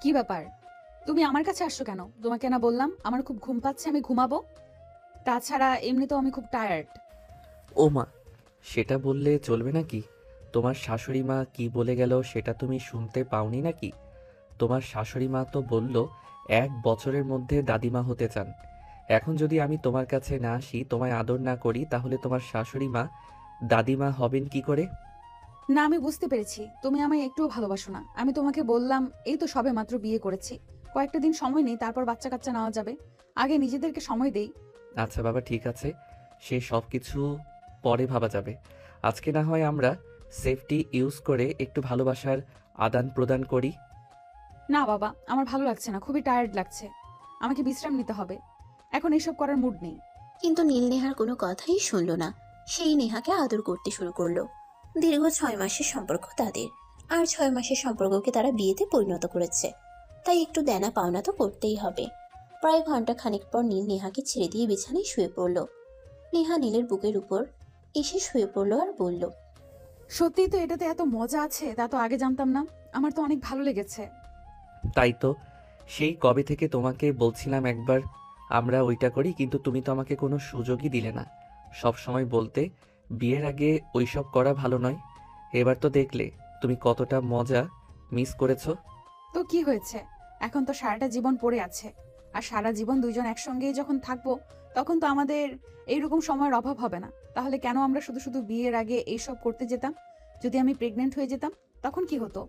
কি ব্যাপার? তুমি আমার কাছে আসছো কেন? তোমাকে না বললাম আমার খুব ঘুম পাচ্ছে, আমি ঘুমাবো। তাছাড়া এমনিতেও আমি খুব টায়ার্ড। ও মা, সেটা বললে চলবে নাকি? তোমার শাশুড়ি মা কি বলে গেল সেটা তুমি শুনতে পাওনি নাকি? তোমার শাশুড়ি মা তো বলল 1 বছরের মধ্যে দাদিমা হতে চান। এখন যদি আমি তোমার কাছে না আসি, তোমায় আদর না করি, তাহলে তোমার শাশুড়ি মা দাদিমা হবেন কি করে? না, আমি বুঝতে পেরেছি তুমি আমায় একটুও ভালোবাসো না। আমি তোমাকে বললাম এই তো সবে মাত্র বিয়ে করেছি, কয়েকটা দিন সময় নেই, তারপর বাচ্চা কাচ্চা নেওয়া যাবে। আগে নিজেদেরকে সময় দেই। আচ্ছা বাবা, ঠিক আছে, সে সব কিছু পরে ভাবা যাবে। আজকে না হয় আমরা সেফটি ইউজ করে একটু ভালোবাসার আদান প্রদান করি। না বাবা, আমার ভালো লাগছে না, খুবই টায়ার্ড লাগছে। আমাকে বিশ্রাম নিতে হবে, এখন এসব করার মুড নেই। কিন্তু নীল নেহার কোনো কথাই শুনল না। সেই নেহাকে আদর করতে শুরু করলো। দীর্ঘ 6 মাসের সম্পর্ক তাদের, আর 6 মাসের সম্পর্ককে তারা বিয়েতে পরিণত করেছে। তাই একটু দেনা পাওনা তো করতেই হবে। প্রায় ঘন্টা খানিক পর নীল নেহাকে ছেড়ে দিয়ে বিছানায় শুয়ে পড়ল। নেহা নীলের বুকের উপর এসে শুয়ে পড়ল আর বলল, সত্যিই তো এটাতে এত মজা আছে, তা তো আগে জানতাম না। আমার তো অনেক ভালো লেগেছে। তাই তো, সেই কবে থেকে তোমাকে বলছিলাম একবার আমরা ওইটা করি, কিন্তু তুমি তো আমাকে কোনো সুযোগই দিলে না। সব সময় বলতে বিয়ের আগে ওইসব করা ভালো নয়। এবার তো দেখলে তুমি কতটা মজা মিস করেছো। তো কি হয়েছে? এখন তো সারাটা জীবন পড়ে আছে, আর সারা জীবন দুইজন একসঙ্গেই যখন থাকবো, তখন তো আমাদের এইরকম সময়ের অভাব হবে না। তাহলে কেন আমরা শুধু শুধু বিয়ের আগে এইসব করতে যেতাম? যদি আমি প্রেগনেন্ট হয়ে যেতাম, তখন কি হতো?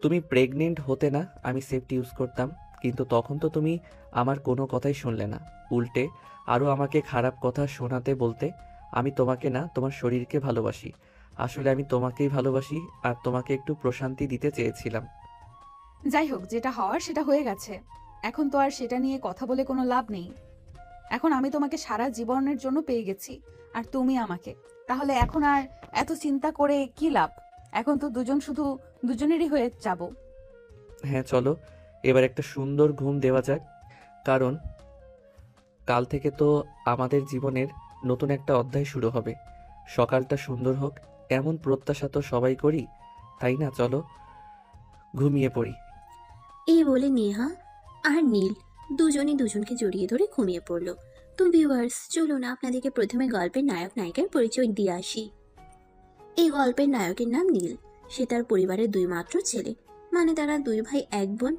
তুমি প্রেগনেন্ট হতে না, আমি সেফটি ইউজ করতাম। কিন্তু তখন তো তুমি আমার কোনো কথাই শুনলে না, উল্টে আরও আমাকে খারাপ কথা শোনাতে বলতে। আমি তোমাকে না, তোমার শরীরকে ভালোবাসি। আসলে আমি তোমাকেই ভালোবাসি, আর তোমাকে একটু প্রশান্তি দিতে চেয়েছিলাম। যাই হোক, যেটা হওয়ার সেটা হয়ে গেছে। এখন তো আর সেটা নিয়ে কথা বলে কোনো লাভ নেই। এখন আমি তোমাকে সারা জীবনের জন্য পেয়ে গেছি, আর তুমি আমাকে। তাহলে এখন আর এত চিন্তা করে কি লাভ? এখন তো দুজন শুধু দুজনেরই হয়ে যাব। হ্যাঁ চলো, এবার একটা সুন্দর ঘুম দেওয়া যাক। কারণ কাল থেকে তো আমাদের জীবনের নতুন একটা অধ্যায় শুরু হবে। সকালটা সুন্দর হোক, এমন প্রত্যাশা তো সবাই করি, তাই না? চলো ঘুমিয়ে পড়ি। এই বলে নেহা আর নীল দুজনই দুজনকে জড়িয়ে ধরে ঘুমিয়ে পড়ল। তো ভিউয়ার্স, চলুন আপনাদেরকে প্রথমে গল্পের নায়ক নায়িকার পরিচয় দিয়ে আসি। এই গল্পের নায়কের নাম নীল। সে তার পরিবারের দুই মাত্র ছেলে, মানে তারা দুই ভাই এক বোন।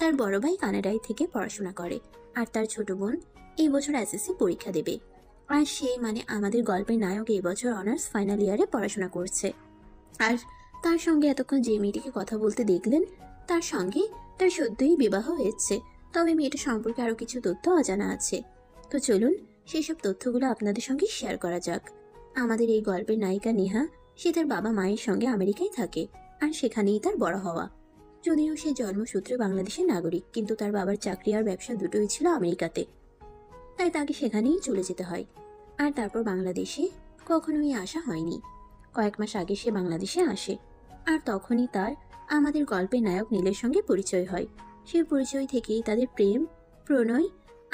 তার বড় ভাই কানাডায় থেকে পড়াশোনা করে, আর তার ছোট বোন এই বছর এসএসসি পরীক্ষা দেবে। আর সে মানে আমাদের গল্পের নায়ক এই বছর অনার্স ফাইনাল ইয়ারে পড়াশোনা করছে। আর তার সঙ্গে এতক্ষণ যে মেয়েটিকে কথা বলতে দেখলেন, তার সঙ্গে তার সদ্যই বিবাহ হয়েছে। তবে মেয়েটা সম্পর্কে আরো কিছু তথ্য অজানা আছে। তো চলুন সেই সব তথ্যগুলো আপনাদের সঙ্গে শেয়ার করা যাক। আমাদের এই গল্পের নায়িকা নেহা, সে তার বাবা মায়ের সঙ্গে আমেরিকায় থাকে, আর সেখানেই তার বড় হওয়া। যদিও সে জন্মসূত্রে বাংলাদেশের নাগরিক, কিন্তু তার বাবার চাকরি আর ব্যবসা দুটোই ছিল আমেরিকাতে, তাই তাকে সেখানেই চলে যেতে হয়। আর তারপর বাংলাদেশে কখনোই আসা হয়নি। কয়েক মাস আগে সে বাংলাদেশে আসে, আর তখনই তার আমাদের গল্পের নায়ক নীলের সঙ্গে পরিচয় হয়। সেই পরিচয় থেকেই তাদের প্রেম, প্রণয়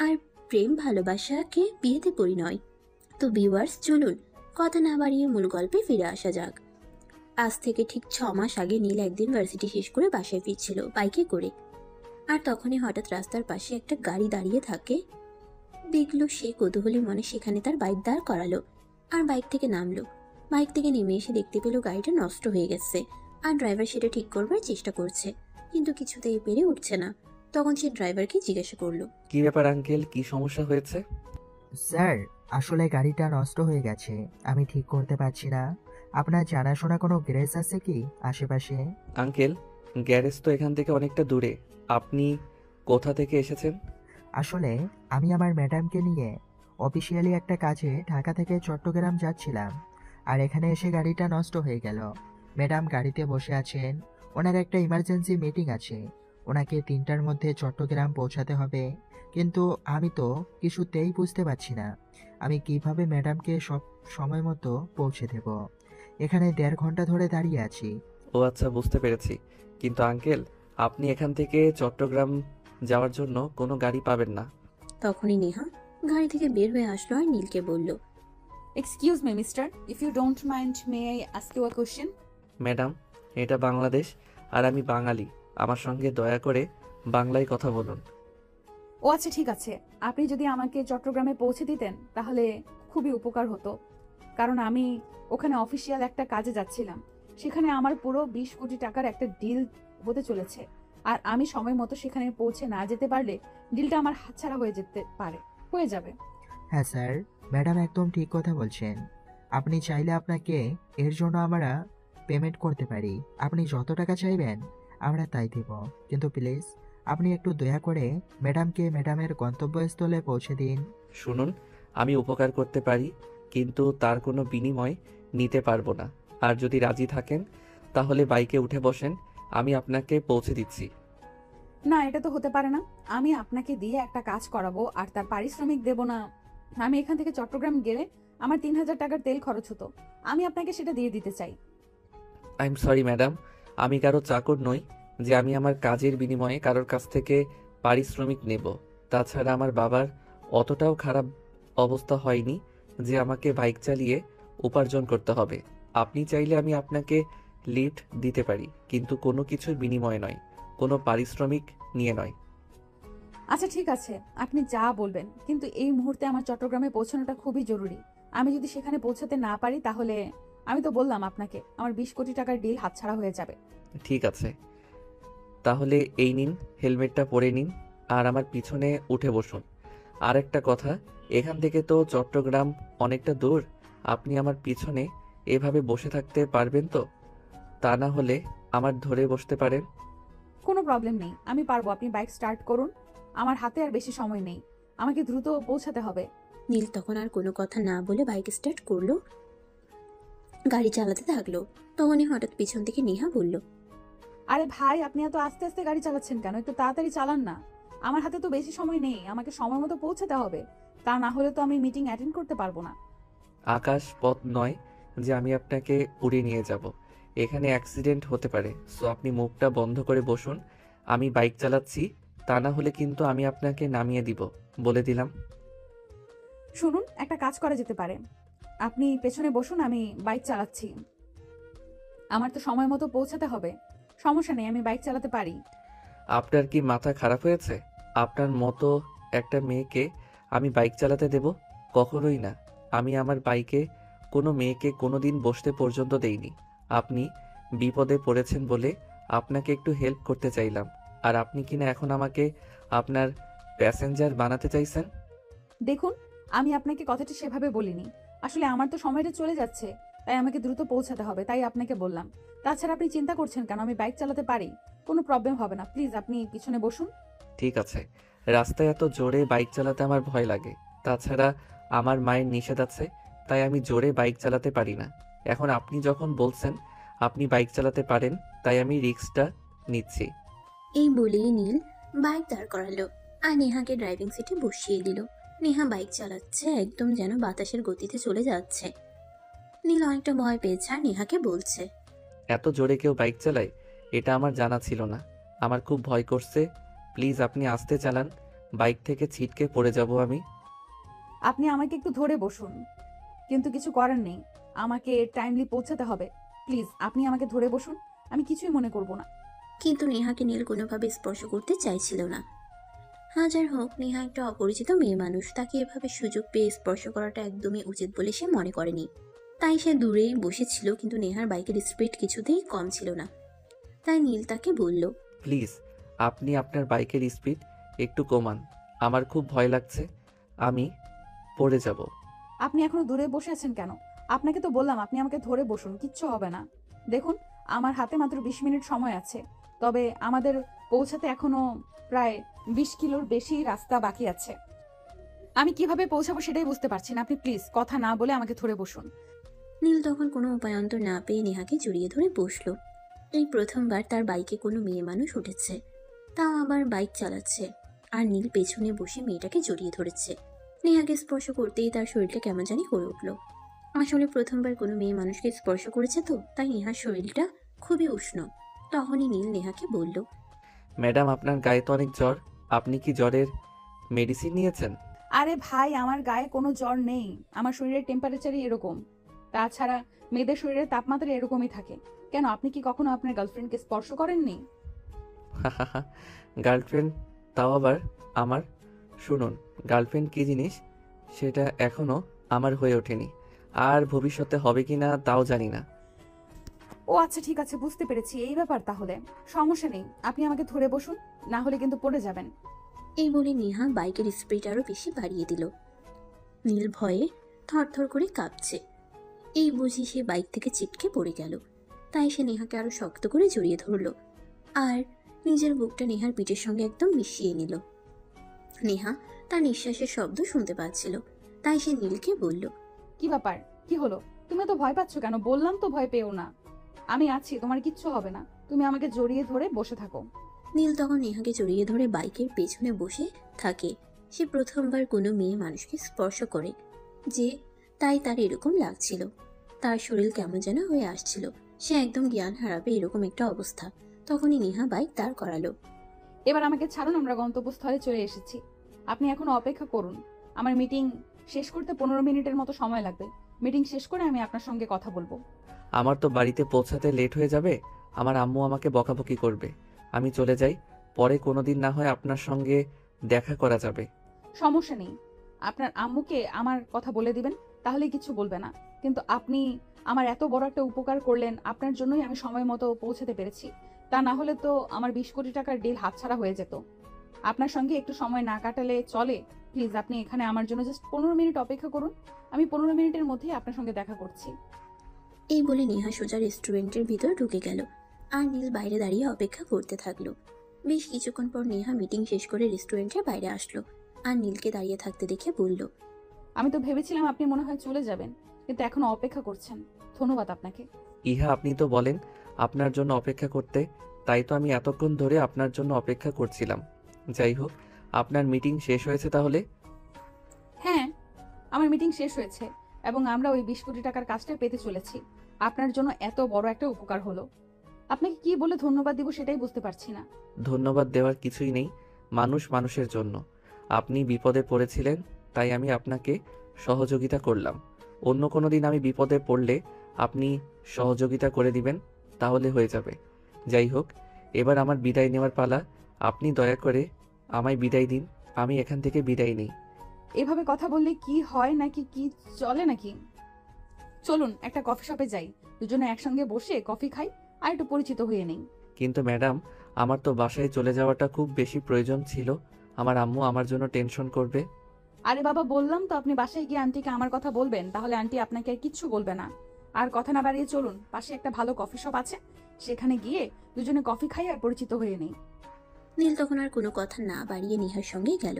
আর প্রেম ভালোবাসাকে বিয়েতে পরিণয়। তো ভিউয়ার্স, চলুন কথা না বাড়িয়ে মূল গল্পে ফিরে আসা যাক। আজ থেকে ঠিক 6 মাস আগে নীল একদিন ভার্সিটি শেষ করে বাসায় ফিরছিল বাইকে করে। আর তখনই হঠাৎ রাস্তার পাশে একটা গাড়ি দাঁড়িয়ে থাকে। দেখলো সে কৌতূহলী মনে সেখানে তার বাইক দাঁড় করালো, আর বাইক থেকে নামলো। বাইক থেকে নেমে এসে দেখতে পেল গাড়িটা নষ্ট হয়ে গেছে, আর ড্রাইভার সেটা ঠিক করবার চেষ্টা করছে, কিন্তু কিছুতেই পেরে উঠছে না। তখন সে ড্রাইভারকে জিজ্ঞাসা করলো, কি ব্যাপার আঙ্কেল, কি সমস্যা হয়েছে? স্যার, আসলে গাড়িটা নষ্ট হয়ে গেছে, আমি ঠিক করতে পারছি না। আপনার জানাশোনা কোনো গ্যারেজ আছে কি আশেপাশে? আঙ্কেল, গ্যারেজ তো এখান থেকে অনেকটা দূরে। আপনি কোথা থেকে এসেছেন? আসলে আমি আমার ম্যাডামকে নিয়ে অফিসিয়ালি একটা কাজে ঢাকা থেকে চট্টগ্রাম যাচ্ছিলাম, আর এখানে এসে গাড়িটা নষ্ট হয়ে গেল। ম্যাডাম গাড়িতে বসে আছেন, ওনার একটা ইমার্জেন্সি মিটিং আছে, ওনাকে 3টার মধ্যে চট্টগ্রাম পৌঁছাতে হবে। কিন্তু আমি তো কিছুতেই বুঝতে পারছি না আমি কিভাবে ম্যাডামকে সব সময় মতো পৌঁছে দেব। এখানে 1.5 ঘন্টা ধরে দাঁড়িয়ে আছি। ও আচ্ছা, বুঝতে পেরেছি। কিন্তু আঙ্কেল, আপনি এখান থেকে চট্টগ্রাম যাওয়ার জন্য কোনো গাড়ি পাবেন না। তখনই নেহা গাড়ি থেকে বের হয়ে আসলো আর নীলকে বলল, excuse me mister, if you don't mind may I ask you a question? Madam, এটা বাংলাদেশ, আর আমি বাঙালি। আমার সঙ্গে দয়া করে বাংলায় কথা বলুন। ও আচ্ছা ঠিক আছে, আপনি যদি আমাকে চট্টগ্রামে পৌঁছে দিতেন তাহলে খুবই উপকার হতো, কারণ আমি ওখানে অফিসিয়াল একটা কাজে যাচ্ছিলাম। সেখানে আমার পুরো 20 কোটি টাকার একটা ডিল হতে চলেছে, আর আমি সময় মতো সেখানে পৌঁছে না যেতে পারলে ডিলটা আমার হাতছাড়া হয়ে যাবে। হ্যাঁ স্যার, ম্যাডাম একদম ঠিক কথা বলছেন। আপনি চাইলে আপনাকে এর জন্য আমরা পেমেন্ট করতে পারি। আপনি যত টাকা চাইবেন আমরা তাই দেব, কিন্তু প্লিজ আপনি একটু দয়া করে ম্যাডামকে ম্যাডামের গন্তব্যস্থলে পৌঁছে দিন। শুনুন, আমি উপকার করতে পারি, কিন্তু তার কোনো বিনিময় নিতে পারবো না। আর যদি রাজি থাকেন তাহলে বাইকে উঠে বসেন, আমি আপনাকে পৌঁছে দিচ্ছি। না, এটা তো হতে পারে না। আমি আপনাকে দিয়ে একটা কাজ করাবো আর তার পারিশ্রমিক দেব না? আমি এখান থেকে চট্টগ্রাম গেলে আমার 3000 টাকার তেল খরচ হতো, আমি আপনাকে সেটা দিয়ে দিতে চাই। আই এম সরি ম্যাডাম, আমি কারো চাকর নই যে আমি আমার কাজের বিনিময়ে কারোর কাছ থেকে পারিশ্রমিক নেব। তাছাড়া আমার বাবার অতটাও খারাপ অবস্থা হয়নি যে আমাকে বাইক চালিয়ে উপার্জন করতে হবে। আপনি চাইলে আমি আপনাকে লিফট দিতে পারি, কিন্তু কোনো কিছুর বিনিময়ে নয়, কোনো পারিশ্রমিক নিয়ে নয়। আচ্ছা ঠিক আছে, আপনি যা বলবেন, কিন্তু এই মুহূর্তে আমার চট্টগ্রামে পৌঁছানোটা খুবই জরুরি। আমি যদি সেখানে পৌঁছাতে না পারি তাহলে, আমি তো বললাম আপনাকে, আমার 20 কোটি টাকার ডিল হাতছাড়া হয়ে যাবে। ঠিক আছে, তাহলে এই নিন, হেলমেটটা পরে নিন আর আমার পিছনে উঠে বসুন। আর একটা কথা, এখান থেকে তো চট্টগ্রাম অনেকটা দূর। আপনি আমার পিছনে এভাবে বসে থাকতে পারবেন তো? তা না হলে আমার ধরে বসতে পারেন। কোনো প্রবলেম নেই, আমি পারবো। আপনি বাইক স্টার্ট করুন, আমার হাতে আর বেশি সময় নেই, আমাকে দ্রুত পৌঁছাতে হবে। নীল তখন আর কোনো কথা না বলে বাইক স্টার্ট করলো, গাড়ি চালাতে থাকলো। তখনই হঠাৎ পিছন থেকে নেহা বলল, আরে ভাই, আপনি এত আস্তে আস্তে গাড়ি চালাচ্ছেন কেন? একটু তাড়াতাড়ি চালান না, আমার হাতে তো বেশি সময় নেই, আমাকে সময় মতো পৌঁছাতে হবে, তা না হলে তো আমি মিটিং অ্যাটেন্ড করতে পারবো না। আকাশ পথ নয় যে আমি আপনাকে উড়িয়ে নিয়ে যাব। এখানে অ্যাক্সিডেন্ট হতে পারে, সো আপনি মুখটা বন্ধ করে বসুন। আমি বাইক চালাচ্ছি, তা না হলে কিন্তু আমি আপনাকে নামিয়ে দিব, বলে দিলাম। শুনুন, একটা কাজ করা যেতে পারে, আপনি পেছনে বসুন, আমি বাইক চালাচ্ছি, আমার তো সময় মতো পৌঁছাতে হবে। সমস্যা নেই, আমি বাইক চালাতে পারি। আপনার কি মাথা খারাপ হয়েছে? আপনার মতো একটা মেয়েকে আমি বাইক চালাতে দেব? কখনোই না। আমি আমার বাইকে কোনো মেয়েকে কোনোদিন বসতে পর্যন্ত দেইনি। আপনি বিপদে পড়েছেন বলে আপনাকে একটু হেল্প করতে চাইলাম, আর আপনি কিনা এখন আমাকে আপনার প্যাসেঞ্জার বানাতে চাইছেন। দেখুন, আমি আপনাকে কথাটা সেভাবে বলিনি, আসলে আমার তো সময়টা চলে যাচ্ছে, তাই আমাকে দ্রুত পৌঁছাতে হবে, তাই আপনাকে বললাম। তাছাড়া আপনি চিন্তা করছেন কেন? আমি বাইক চালাতে পারি, কোনো প্রবলেম হবে না। প্লিজ আপনি পিছনে বসুন। ঠিক আছে, রাস্তায় এত জোরে বাইক চালাতে আমার ভয় লাগে। তাছাড়া আমার মায়ের নিষেধ আছে, তাই আমি জোরে বাইক চালাতে পারি না। এখন আপনি যখন বলছেন আপনি বাইক চালাতে পারেন, তাই আমি রিস্কটা নিচ্ছি। এই বলেই নীল বাইক দাঁড় করালো আর নেহাকে ড্রাইভিং সিটে বসিয়ে দিল। নেহা বাইক চালাচ্ছে একদম যেন বাতাসের গতিতে চলে যাচ্ছে। নীল অনেকটা ভয় পেয়েছে আর নেহাকে বলছে, এত জোরে কেউ বাইক চালায় এটা আমার জানা ছিল না। আমার খুব ভয় করছে, প্লিজ আপনি আস্তে চালান, বাইক থেকে ছিটকে পড়ে যাব আমি। আপনি আমাকে একটু ধরে বসুন, কিন্তু কিছু করার নেই, আমাকে টাইমলি পৌঁছাতে হবে। প্লিজ আপনি আমাকে ধরে বসুন, আমি কিছুই মনে করব না। কিন্তু নেহাকে নীল কোনোভাবে স্পর্শ করতে চাইছিল না। হাজার হোক নেহা একটা অপরিচিত মেয়ে মানুষ, তাকে এভাবে সুযোগ পেয়ে স্পর্শ করাটা একদমই উচিত বলে সে মনে করেনি। তাই সে দূরে বসেছিল, কিন্তু নেহার বাইকের স্পিড কিছুতেই কম ছিল না। তাই নীল তাকে বলল, প্লিজ আপনি আপনার বাইকের স্পিড একটু কমান, আমার খুব ভয় লাগছে, আমি পড়ে যাব। আপনি এখনো দূরে বসে আছেন কেন? আপনাকে তো বললাম আপনি আমাকে ধরে বসুন, কিচ্ছু হবে না। দেখুন, আমার হাতে মাত্র 20 মিনিট সময় আছে, তবে আমাদের পৌঁছাতে এখনো প্রায় 20 কিলোর বেশি রাস্তা বাকি আছে। আমি কিভাবে পৌঁছাবো সেটাই বুঝতে পারছি না, আপনি প্লিজ কথা না বলে আমাকে ধরে বসুন। নীল তখন কোনো উপায়ন্তর না পেয়ে নেহাকে জড়িয়ে ধরে বসলো। এই প্রথমবার তার বাইকে কোনো মেয়ে মানুষ উঠেছে, তাও আবার বাইক চালাচ্ছে, আর নীল পেছনে বসে মেয়েটাকে জড়িয়ে ধরেছে। নেহাকে স্পর্শ করতেই তার শরীরটা কেমন জানি করে উঠলো। আসলে প্রথমবার কোনো মেয়ে মানুষকে স্পর্শ করেছে তো, তাই নেহার শরীরটা খুবই উষ্ণ। তখনই নীল নেহাকে বলল, ম্যাডাম আপনার গায়ে তো অনেক জ্বর, আপনি কি জ্বরের মেডিসিন নিয়েছেন? আরে ভাই, আমার গায়ে কোনো জ্বর নেই, আমার শরীরের টেম্পারেচারই এরকম। তাছাড়া মেয়েদের শরীরের তাপমাত্রা এরকমই থাকে। কেন, আপনি কি কখনো আপনার গার্লফ্রেন্ডকে স্পর্শ করেননি? হাহাহা, গার্লফ্রেন্ড, তাও আবার আমার। শুনুন, গার্লফ্রেন্ড কী জিনিস সেটা এখনো আমার হয়ে ওঠেনি, আর ভবিষ্যতে হবে কি না তাও জানি না। ও আচ্ছা, ঠিক আছে, বুঝতে পেরেছি, এই ব্যাপার তাহলে। সমস্যা নেই, আপনি আমাকে ধরে বসুন, না হলে কিন্তু পড়ে যাবেন। এই বলে নেহা বাইকের স্পিড আরো বেশি বাড়িয়ে দিল। নীল ভয়ে থরথর করে কাঁপছে। এই বুঝি সে বাইক থেকে ছিটকে পড়ে গেল। তাই সে নেহাকে আরো শক্ত করে জড়িয়ে ধরলো আর নিজের বুকটা নেহার পিঠের সঙ্গে একদম মিশিয়ে নিল। নেহা তার নিঃশ্বাসের শব্দ শুনতে পাচ্ছিল, তাই সে নীলকে বলল, কি ব্যাপার, কি হলো? তুমি তো ভয় পাচ্ছ কেন? বললাম তো ভয় পেও না, আমি আছি, তোমার কিচ্ছু হবে না। তুমি আমাকে জড়িয়ে ধরে বসে থাকো। নীল তখন নেহাকে জড়িয়ে ধরে বাইকের পেছনে বসে থাকে। সে প্রথমবার কোনো মেয়ে মানুষকে স্পর্শ করে, যে তাই তার এরকম লাগছিল। তার শরীর কেমন যেন হয়ে আসছিল, সে একদম জ্ঞান হারাবে এরকম একটা অবস্থা। তখনই নেহা বাইক দাঁড় করালো। এবার আমাকে ছাড়ুন, আমরা গন্তব্যস্থলে চলে এসেছি। আপনি এখনো অপেক্ষা করুন, আমার মিটিং শেষ করতে 15 মিনিটের মতো সময় লাগবে। মিটিং শেষ করে আমি আপনার সঙ্গে কথা বলবো। আমার তো বাড়িতে পৌঁছাতে লেট হয়ে যাবে, আমার আম্মু আমাকে বকাবকি করবে। আমি চলে যাই, পরে কোনোদিন না হয় আপনার সঙ্গে দেখা করা যাবে। সমস্যা নেই, আপনার আম্মুকে আমার কথা বলে দিবেন, তাহলে কিছু বলবে না। কিন্তু আপনি আমার এত বড় একটা উপকার করলেন, আপনার জন্যই আমি সময় মতো পৌঁছাতে পেরেছি। তা না হলে তো আমার 20 কোটি টাকার ডিল হাতছাড়া হয়ে যেত। আপনার সঙ্গে একটু সময় না কাটালে চলে? প্লিজ, আপনি এখানে আমার জন্য জাস্ট 15 মিনিট অপেক্ষা করুন। আমি 15 মিনিটের মধ্যেই আপনার সঙ্গে দেখা করছি। এই বলে নেহা সোজা রেস্টুরেন্টের ভিতর ঢুকে গেল আর নীল বাইরে দাঁড়িয়ে অপেক্ষা করতে থাকলো। বেশ কিছুক্ষণ পর নেহা মিটিং শেষ করে রেস্টুরেন্টের বাইরে আসলো আর নীলকে দাঁড়িয়ে থাকতে দেখে বলল, আমি তো ভেবেছিলাম আপনি মনে হয় চলে যাবেন, কিন্তু এখনো অপেক্ষা করছেন। ধন্যবাদ আপনাকে। ইহা, আপনি তো বলেন আপনার জন্য অপেক্ষা করতে, তাই তো আমি এতক্ষণ ধরে আপনার জন্য অপেক্ষা করছিলাম। যাই হোক, আপনার মিটিং শেষ হয়েছে তাহলে? হ্যাঁ, আমার মিটিং শেষ হয়েছে এবং আমরা ওই 20 কোটি টাকার কাজটা পেতে চলেছি। আপনার জন্য এত বড় একটা উপকার হলো। আপনাকে কি বলে ধন্যবাদ দিব সেটাই বুঝতে পারছি না। ধন্যবাদ দেওয়ার কিছুই নেই, মানুষ মানুষের জন্য। আপনি বিপদে পড়েছিলেন, তাই আমি আপনাকে সহযোগিতা করলাম। অন্য কোনো দিন আমি বিপদে পড়লে আপনি সহযোগিতা করে দিবেন, তাহলে হয়ে যাবে। যাই হোক, এবার আমার বিদায় নেওয়ার পালা। আপনি দয়া করে আমায় বিদায় দিন, আমি এখান থেকে বিদায় নিই। এভাবে কথা বললে কি হয় নাকি কি চলে নাকি? চলুন একটা কফি শপে যাই, দুজনে একসঙ্গে বসে কফি খাই আর একটু পরিচিত হয়ে নেই। কিন্তু ম্যাডাম, আমার তো বাসায় চলে যাওয়াটা খুব বেশি প্রয়োজন ছিল। আমার আম্মু আমার জন্য টেনশন করবে। আরে বাবা, বললাম তো আপনি বাসায় গিয়ে আন্টিকে আমার কথা বলবেন, তাহলে আন্টি আপনাকে আর কিচ্ছু বলবে না। আর কথা না বাড়িয়ে চলুন, পাশে একটা ভালো কফি শপ আছে, সেখানে গিয়ে দুজনে কফি খাই আর পরিচিত হয়ে নেই। নীল তখন আর কোনো কথা না বাড়িয়ে নেহার সঙ্গে গেল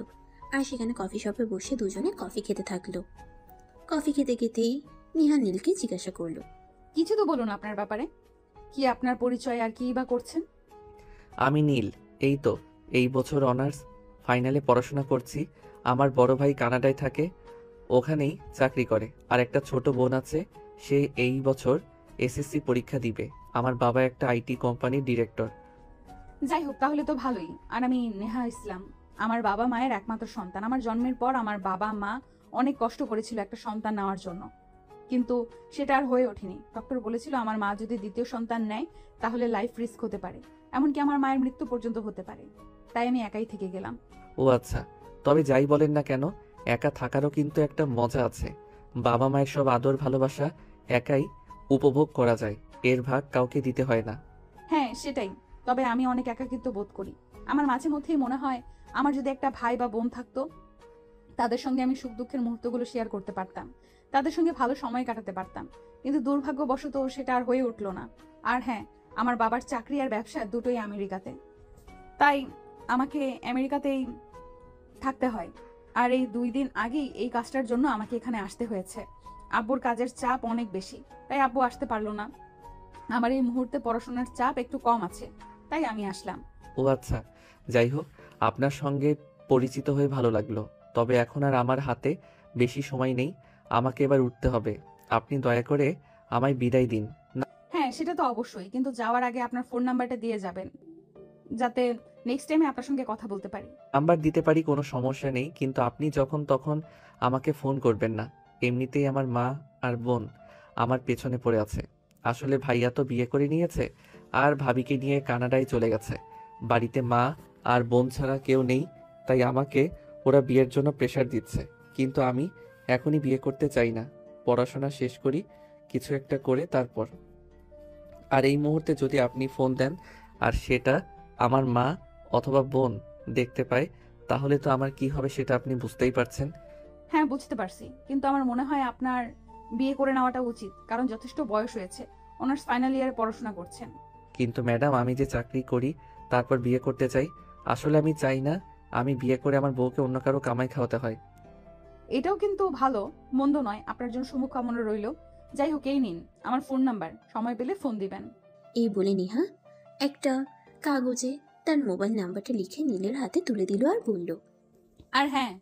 আর সেখানে কফি শপে বসে দুজনে কফি খেতে থাকলো। কফি খেতে খেতেই নেহা নীলকে জিজ্ঞাসা করলো, কিছু তো বলুন আপনার ব্যাপারে, কি আপনার পরিচয় আর কি বা করছেন? আমি নীল, এই তো এই বছর অনার্স ফাইনালে পড়াশোনা করছি। আমার বড় ভাই কানাডায় থাকে, ওখানেই চাকরি করে। আর একটা ছোট বোন আছে, সে এই বছর এসএসসি পরীক্ষা দিবে। আমার বাবা একটা আইটি কোম্পানির ডিরেক্টর। যাই হোক, তাহলে তো ভালোই। আর আমি নেহা ইসলাম, আমার বাবা মায়ের একমাত্র সন্তান। আমার জন্মের পর আমার বাবা মা অনেক কষ্ট করেছিল একটা সন্তান নেওয়ার জন্য, কিন্তু সেটা আর হয়ে ওঠেনি। ডক্টর বলেছিল আমার মা যদি দ্বিতীয় সন্তান নেয় তাহলে লাইফ রিস্ক হতে পারে, এমনকি আমার মায়ের মৃত্যু পর্যন্ত হতে পারে। তাই আমি একাই থেকে গেলাম। ও আচ্ছা, তবে যাই বলেন না কেন, একা থাকারও কিন্তু একটা মজা আছে। বাবা মায়ের সব আদর ভালোবাসা একাই উপভোগ করা যায়, এর ভাগ কাউকে দিতে হয় না। হ্যাঁ সেটাই, তবে আমি অনেক একাকিত্ব বোধ করি। আমার মাঝে মধ্যেই মনে হয় আমার যদি একটা ভাই বা বোন থাকতো, তাদের সঙ্গে আমি সুখ দুঃখের মুহূর্তগুলো শেয়ার করতে পারতাম, তাদের সঙ্গে ভালো সময় কাটাতে পারতাম। কিন্তু দুর্ভাগ্যবশত সেটা আর হয়ে উঠলো না। আর হ্যাঁ, আমার বাবার চাকরি আর ব্যবসা দুটোই আমেরিকাতে, তাই আমাকে আমেরিকাতেই থাকতে হয়। আর এই 2 দিন আগেই এই কাজটার জন্য আমাকে এখানে আসতে হয়েছে। আব্বুর কাজের চাপ অনেক বেশি, তাই আব্বু আসতে পারলো না। আমার এই মুহূর্তে পড়াশোনার চাপ একটু কম আছে, তাই আমি আসলাম। ও আচ্ছা, যাই হোক, আপনার সঙ্গে পরিচিত হয়ে ভালো লাগলো। তবে এখন আর আমার হাতে বেশি সময় নেই, আমাকে এবার উঠতে হবে। আপনি দয়া করে আমায় বিদায় দিন। হ্যাঁ সেটা তো অবশ্যই, কিন্তু যাওয়ার আগে আপনার ফোন নাম্বারটা দিয়ে যাবেন, যাতে নেক্সট টাইমে আপনার সঙ্গে কথা বলতে পারি। নাম্বার দিতে পারি, কোনো সমস্যা নেই, কিন্তু আপনি যখন তখন আমাকে ফোন করবেন না। এমনিতেই আমার মা আর বোন আমার পেছনে পড়ে আছে। আসলে ভাইয়া তো বিয়ে করে নিয়েছে আর ভাবিকে নিয়ে কানাডায় চলে গেছে, বাড়িতে মা আর বোন ছাড়া কেউ নেই, তাই আমাকে ওরা বিয়ের জন্য প্রেশার দিচ্ছে। কিন্তু আমি এখনই বিয়ে করতে চাই না, পড়াশোনা শেষ করি কিছু একটা করে তারপর। আর এই মুহূর্তে যদি আপনি ফোন দেন আর সেটা আমার মা অথবা বোন দেখতে পায়, তাহলে তো আমার কি হবে সেটা আপনি বুঝতেই পারছেন। হ্যাঁ, বুঝতে পারছি, কিন্তু আমার মনে হয় আপনার বিয়ে করে নেওয়াটা উচিত, কারণ যথেষ্ট বয়স হয়েছে। অনার্স ফাইনাল ইয়ারে পড়াশোনা করছেন। কিন্তু ম্যাডাম, আমি যে চাকরি করি তারপর বিয়ে করতে চাই। আসলে আমি চাই না আমি বিয়ে করে আমার বউকে অন্য কারো কামাই খাওয়াতে হয়। এটাও কিন্তু ভালো, মন্দ নয়। আপনার জন্য শুভকামনা রইল। যাই হোক, এই নিন আমার ফোন নাম্বার, সময় পেলে ফোন দিবেন। এই বলে নেহা একটা কাগজে তার মোবাইল নাম্বারটা লিখে নীলের হাতে তুলে দিল আর বলল, আর হ্যাঁ,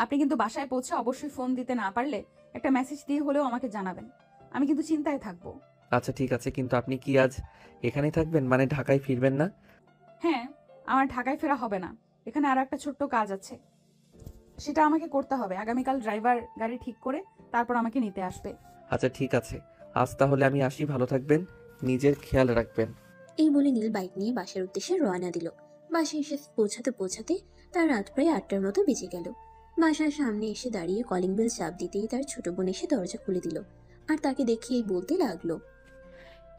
আপনি কিন্তু বাসায় পৌঁছে অবশ্যই ফোন দিতে না পারলে একটা মেসেজ দিয়ে হলেও আমাকে জানাবেন। আমি কিন্তু চিন্তায় থাকবো। আচ্ছা ঠিক আছে, কিন্তু আপনি কি আজ এখানেই থাকবেন, মানে ঢাকায় ফিরবেন না? হ্যাঁ, আমার ঢাকায় ফেরা হবে না। এখানে আরো একটা ছোট্ট কাজ আছে, সেটা আমাকে করতে হবে। আগামীকাল ড্রাইভার গাড়ি ঠিক করে তারপর আমাকে নিতে আসবে। আচ্ছা ঠিক আছে, আজ তাহলে আমি আসি। ভালো থাকবেন, নিজের খেয়াল রাখবেন। এই বলে নীল বাইক নিয়ে বাসার উদ্দেশ্যে রওনা দিল। বাসায় এসে পৌঁছাতে পৌঁছাতে তার রাত প্রায় 8টার মতো বেজে গেল। বাসার সামনে এসে দাঁড়িয়ে কলিং বেল চাপ দিতেই তার ছোট বোন এসে দরজা খুলে দিল আর তাকে দেখেই বলতে লাগলো,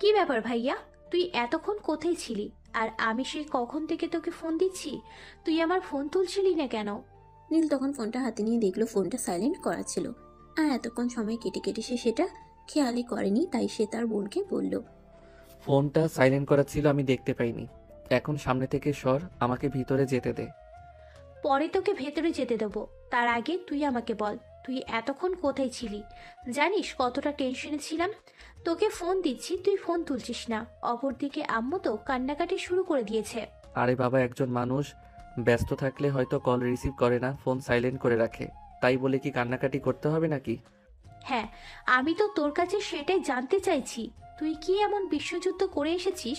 কি ব্যাপার ভাইয়া, তুই এতক্ষণ কোথায় ছিলি? আর আমি সেই কখন থেকে তোকে ফোন দিচ্ছি, তুই আমার ফোন তুলছিলি না কেন? নীল তখন ফোনটা হাতে নিয়ে দেখলো ফোনটা সাইলেন্ট করা ছিল। আর এতক্ষণ সময় কেটে কেটে সে সেটা খেয়ালই করেনি, তাই সে তার বোনকে বলল, ফোনটা সাইলেন্ট করা ছিল, আমি দেখতে পাইনি। এখন সামনে থেকে সর, আমাকে ভিতরে যেতে দে। পরে তোকে ভেতরে যেতে দেবো, তার আগে তুই আমাকে বল, তুই এতক্ষণ কোথায় ছিলি? জানিস কতটা টেনশনে ছিলাম? তোকে ফোন দিচ্ছি, তুই ফোন তুলছিস না। অপরদিকে আম্মু তো কান্নাকাটি শুরু করে দিয়েছে। আরে বাবা, একজন মানুষ ব্যস্ত থাকলে হয়তো কল রিসিভ করে না, ফোন সাইলেন্ট করে রাখে। তাই বলে কি কান্নাকাটি করতে হবে নাকি? হ্যাঁ, আমি তো তোর কাছে সেটাই জানতে চাইছি, তুই কি এমন বিশ্বযুদ্ধ করে এসেছিস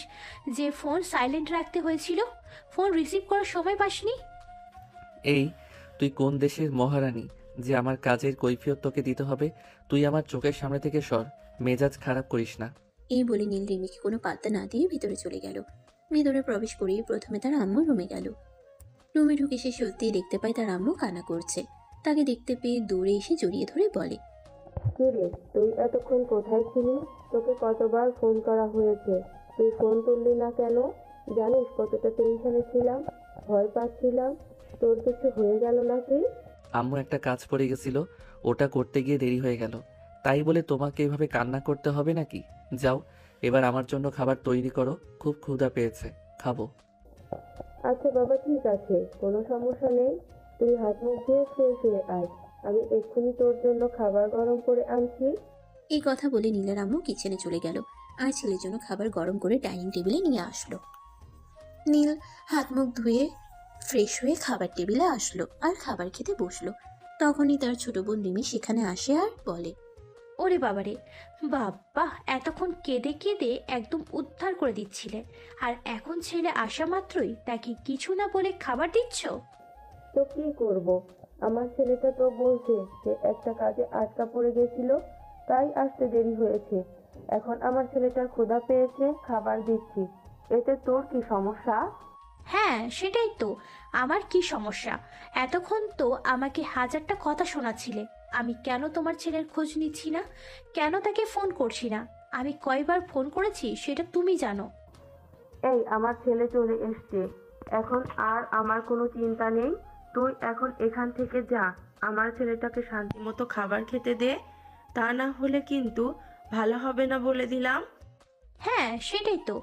যে ফোন সাইলেন্ট রাখতে হয়েছিল? ফোন রিসিভ করার সময় পাসনি? এই, তুই কোন দেশের মহারানী যে আমার কাজের কৈফিয়ত তোকে দিতে হবে? তুই আমার চোখের সামনে থেকে সর, মেজাজ খারাপ করিস না। এই বলে নীল রিমিকে কোনো পাত্তা না দিয়ে ভিতরে চলে গেল। ভিতরে প্রবেশ করেই প্রথমে তার আম্মু রুমে গেল। রুমে ঢুকে সে সত্যিই দেখতে পায় তার আম্মু কান্না করছে। তাকে দেখতে পেয়ে দৌড়ে এসে জড়িয়ে ধরে বলে, কি রে, তুই এতক্ষণ কোথায় ছিলি? তোকে কতবার ফোন করা হয়েছে, তুই ফোন তুললি না কেন? জানিস কতটা টেনশনে ছিলাম, ভয় পাচ্ছিলাম তোর কিছু হয়ে গেল নাকি। আম্মু একটা কাজ পড়ে গেছিল, ওটা করতে গিয়ে দেরি হয়ে গেল। তাই বলে তোমাকে এভাবে কান্না করতে হবে নাকি? যাও, এবার আমার জন্য খাবার তৈরি করো, খুব ক্ষুধা পেয়েছে, খাবো। আচ্ছা বাবা, ঠিক আছে, কোনো সমস্যা নেই। তুই হাত মুখ ধুয়ে ফ্রেশ হয়ে আয়, আমি এক্ষুনি তোর জন্য খাবার গরম করে আনছি। এই কথা বলে নীলের আম্মু কিচেনে চলে গেল আর ছেলের জন্য খাবার গরম করে ডাইনিং টেবিলে নিয়ে আসলো। নীল হাত মুখ ধুয়ে ফ্রেশ হয়ে খাবার টেবিলে আসলো আর খাবার খেতে বসলো। তখনই তার ছোট বোন রিমি সেখানে আসে আর বলে, ওরে বাবারে, বাবা এতক্ষণ কেঁদে কেঁদে একদম উদ্ধার করে দিচ্ছিলে, আর এখন ছেলে আসা মাত্রই তাকে কিছু না বলে খাবার দিচ্ছ? তো কি করব, আমার ছেলেটা তো বলছে যে একটা কাজে আটকা পড়ে গেছিল, তাই আসতে দেরি হয়েছে। এখন আমার ছেলেটার ক্ষুধা পেয়েছে, খাবার দিচ্ছি। এতে তোর কি সমস্যা? হ্যাঁ সেটাই তো, আমার কি সমস্যা? এতক্ষণ তো আমাকে হাজারটা কথা শোনাচ্ছিলে। আমি কেন তোমার ছেলের খোঁজ নিচ্ছি না, কেন তাকে ফোন করছি না, আমি কয়বার ফোন করেছি সেটা তুমি জানো। এই, আমার ছেলে চলে এসছে, এখন আর আমার কোনো চিন্তা নেই। তুই এখন এখান থেকে যা, আমার ছেলেটাকে শান্তি মতো খাবার খেতে দে, তা না হলে কিন্তু ভালো হবে না বলে দিলাম। হ্যাঁ সেটাই তো,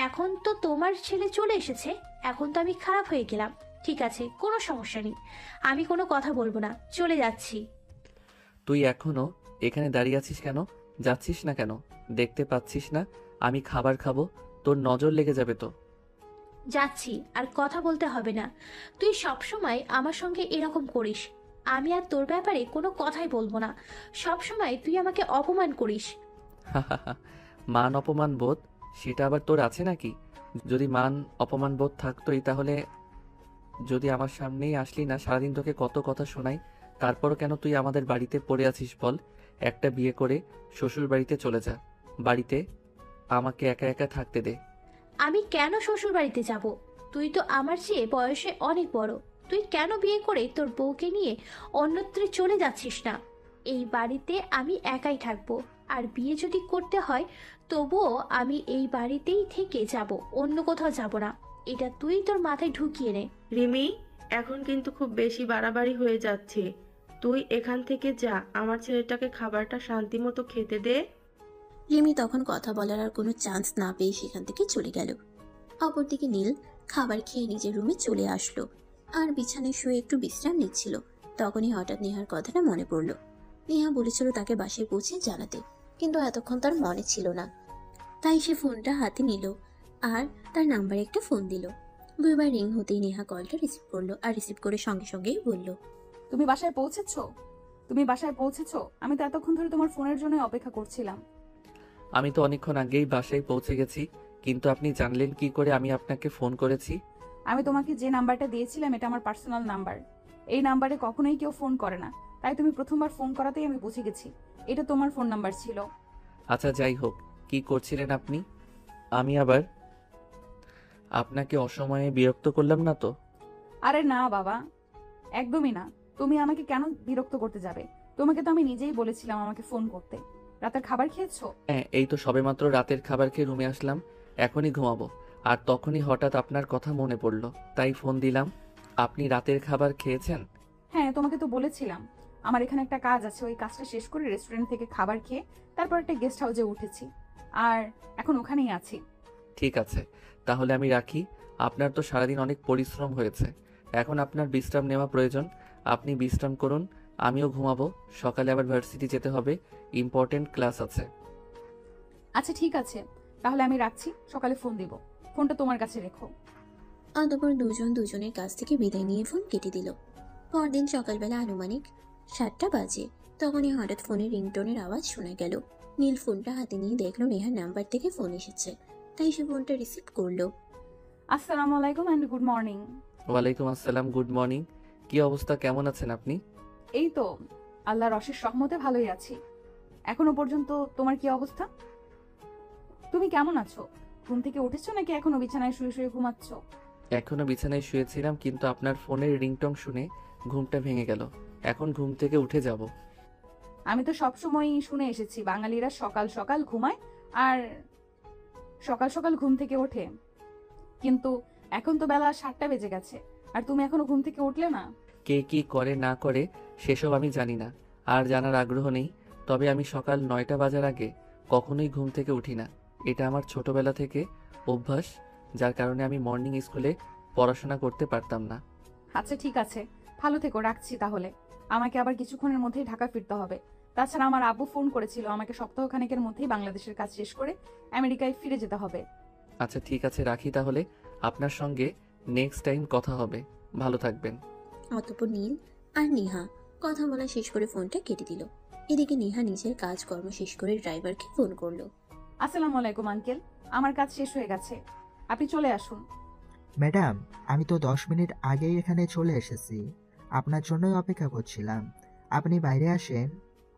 এখন তো তোমার ছেলে চলে এসেছে, এখন তো আমি খারাপ হয়ে গেলাম। ঠিক আছে, কোনো সমস্যা নেই, আমি কোনো কথা বলবো না, চলে যাচ্ছি। তুই এখনো এখানে দাঁড়িয়ে আছিস কেন? যাচ্ছিস না কেন? দেখতে পাচ্ছিস না আমি খাবার খাবো? তোর নজর লেগে যাবে তো। যাচ্ছি, আর কথা বলতে হবে না। তুই সব সময় আমার সঙ্গে এরকম করিস, আমি আর তোর ব্যাপারে কোনো কথাই বলবো না। সব সময় তুই আমাকে অপমান করিস। মান অপমান বোধ সেটা আবার তোর আছে নাকি? যদি মান অপমান বোধ থাকতোই তাহলে যদি আমার সামনেই আসলি না, সারাদিন তোকে কত কথা শোনাই, তারপরও কেন তুই আমাদের বাড়িতে পড়ে আছিস বল? একটা বিয়ে করে শ্বশুর বাড়িতে চলে যা, বাড়িতে আমাকে একা একা থাকতে দে। আমি কেন শ্বশুর বাড়িতে যাব? তুই তো আমার চেয়ে বয়সে অনেক বড়। তুই কেন বিয়ে করে তোর বউকে নিয়ে অন্যত্র চলে যাচ্ছিস না? এই বাড়িতে আমি একাই থাকবো, আর বিয়ে যদি করতে হয় তবুও আমি এই বাড়িতেই থেকে যাব, অন্য কোথাও যাব না। এটা তুই তোর মাথায় ঢুকিয়ে নে। রিমি, এখন কিন্তু খুব বেশি বাড়াবাড়ি হয়ে যাচ্ছে। তুই এখান থেকে যা, আমার ছেলেটাকে খাবারটা শান্তি মতো খেতে দে। রিমি তখন কথা বলার আর কোনো চান্স না পেয়ে সেখান থেকে চলে গেল। অপরদিকে নীল খাবার খেয়ে নিজের রুমে চলে আসলো আর বিছানায় শুয়ে একটু বিশ্রাম নিচ্ছিল। তখনই হঠাৎ নেহার কথাটা মনে পড়লো। নেহা বলেছিল তাকে বাসায় পৌঁছে জানাতে, কিন্তু এতক্ষণ তার মনে ছিল না। তাই সে ফোনটা হাতে নিল আর তার নাম্বারে একটা ফোন দিল। দুইবার রিং হতেই নেহা কলটা রিসিভ করলো আর রিসিভ করে সঙ্গে সঙ্গেই বলল, তুমি বাসায় পৌঁছেছো? তুমি বাসায় পৌঁছেছো? আমি তো এতক্ষণ ধরে তোমার ফোনের জন্য অপেক্ষা করছিলাম। আমি তো অনেকক্ষণ আগেই বাসায় পৌঁছে গেছি, কিন্তু আপনি জানলেন কি করে আমি আপনাকে ফোন করেছি? আমি তোমাকে যে নাম্বারটা দিয়েছিলাম এটা আমার পার্সোনাল নাম্বার। এই নাম্বারে কখনোই কেউ ফোন করে না, তাই তুমি প্রথমবার ফোন করাতেই আমি বুঝে গেছি এটা তোমার ফোন নাম্বার ছিল। আচ্ছা যাই হোক, কি করছিলেন আপনি? আমি আবার আপনাকে অসময়ে বিরক্ত করলাম না তো? আরে না বাবা, একদমই না। তুমি আমাকে কেন বিরক্ত করতে যাবে? তোমাকে তো আমি নিজেই বলেছিলাম আমাকে ফোন করতে। রাতের খাবার খেয়েছো? হ্যাঁ, এই তো সবেমাত্র রাতের খাবার খেয়ে রুমে আসলাম, এখনই ঘুমাবো। আর তখনই হঠাৎ আপনার কথা মনে পড়লো, তাই ফোন দিলাম। আপনি রাতের খাবার খেয়েছেন? হ্যাঁ, তোমাকে তো বলেছিলাম আমার এখানে একটা কাজ আছে, ওই কাজটা শেষ করে রেস্টুরেন্ট থেকে খাবার খেয়ে তারপর একটা গেস্ট হাউসে উঠেছি, আর এখন ওখানেই আছি। ঠিক আছে, তাহলে আমি রাখি। আপনার তো সারাদিন অনেক পরিশ্রম হয়েছে, এখন আপনার বিশ্রাম নেওয়া প্রয়োজন। আপনি বিশ্রাম করুন, আমিও ঘুমাবো। সকালে আবার ভার্সিটি যেতে হবে, ইম্পর্টেন্ট ক্লাস আছে। আচ্ছা ঠিক আছে, তাহলে আমি রাখছি, সকালে ফোন দিব। ফোনটা তোমার কাছে রেখো। অতঃপর দুজন দুজনের কাছ থেকে বিদায় নিয়ে ফোন কেটে দিল। পরদিন সকালবেলা আনুমানিক 7টা বাজে। তখনই হঠাৎ ফোনের রিংটোনের আওয়াজ শোনা গেল। নীল ফোনটা হাতে নিয়ে দেখলো নেহার নাম্বার থেকে ফোন এসেছে, তাই সে ফোনটা রিসিভ করলো। আসসালামু আলাইকুম অ্যান্ড গুড মর্নিং। ওয়ালাইকুম আসসালাম, গুড মর্নিং। কি অবস্থা, কেমন আছেন আপনি? এই তো আল্লাহর অশেষ রহমতে ভালোই আছি। এখনো পর্যন্ত তোমার কি অবস্থা? তুমি কেমন আছো? ঘুম থেকে উঠেছো নাকি এখনো বিছানায় শুয়ে শুয়ে ঘুমাচ্ছ? এখনো বিছানায় শুয়েছিলাম, কিন্তু আপনার ফোনের রিংটং শুনে ঘুমটা ভেঙে গেল। এখন ঘুম থেকে উঠে যাব। আমি তো সবসময়ই শুনে এসেছি বাঙালিরা সকাল সকাল ঘুমায় আর সকাল সকাল ঘুম থেকে ওঠে, কিন্তু এখন তো বেলা 7টা বেজে গেছে আর তুমি এখনো ঘুম থেকে উঠলে না। কে কি করে না করে সেসব আমি জানি না, আর জানার আগ্রহ নেই। তবে আমি সকাল 9টা বাজার আগে কখনোই ঘুম থেকে উঠি না। এটা আমার ছোটবেলা থেকে অভ্যাস, যার কারণে আমি মর্নিং স্কুলে পড়াশোনা করতে পারতাম না। আচ্ছা ঠিক আছে, ভালো থেকো, রাখছি তাহলে। আমাকে আবার কিছুক্ষণের মধ্যেই ঢাকা ফিরতে হবে। তাছাড়া আমার আব্বু ফোন করেছিল, আমাকে সপ্তাহখানেকের মধ্যেই বাংলাদেশের কাজ শেষ করে আমেরিকায় ফিরে যেতে হবে। আচ্ছা ঠিক আছে, রাখি তাহলে। আপনার সঙ্গে নেক্সট টাইম কথা হবে। ভালো থাকবেন। অতঃপর নীল আর নেহা কথা বলা শেষ করে ফোনটা কেটে দিল। এদিকে নেহা নিজের কাজকর্ম শেষ করে ড্রাইভারকে ফোন করলো। আসসালামু আলাইকুম আঙ্কেল, আমার কাজ শেষ হয়ে গেছে, আপনি চলে আসুন। ম্যাডাম, আমি তো 10 মিনিট আগেই এখানে চলে এসেছি। আপনার জন্যই অপেক্ষা করছিলাম। আপনি বাইরে আসেন,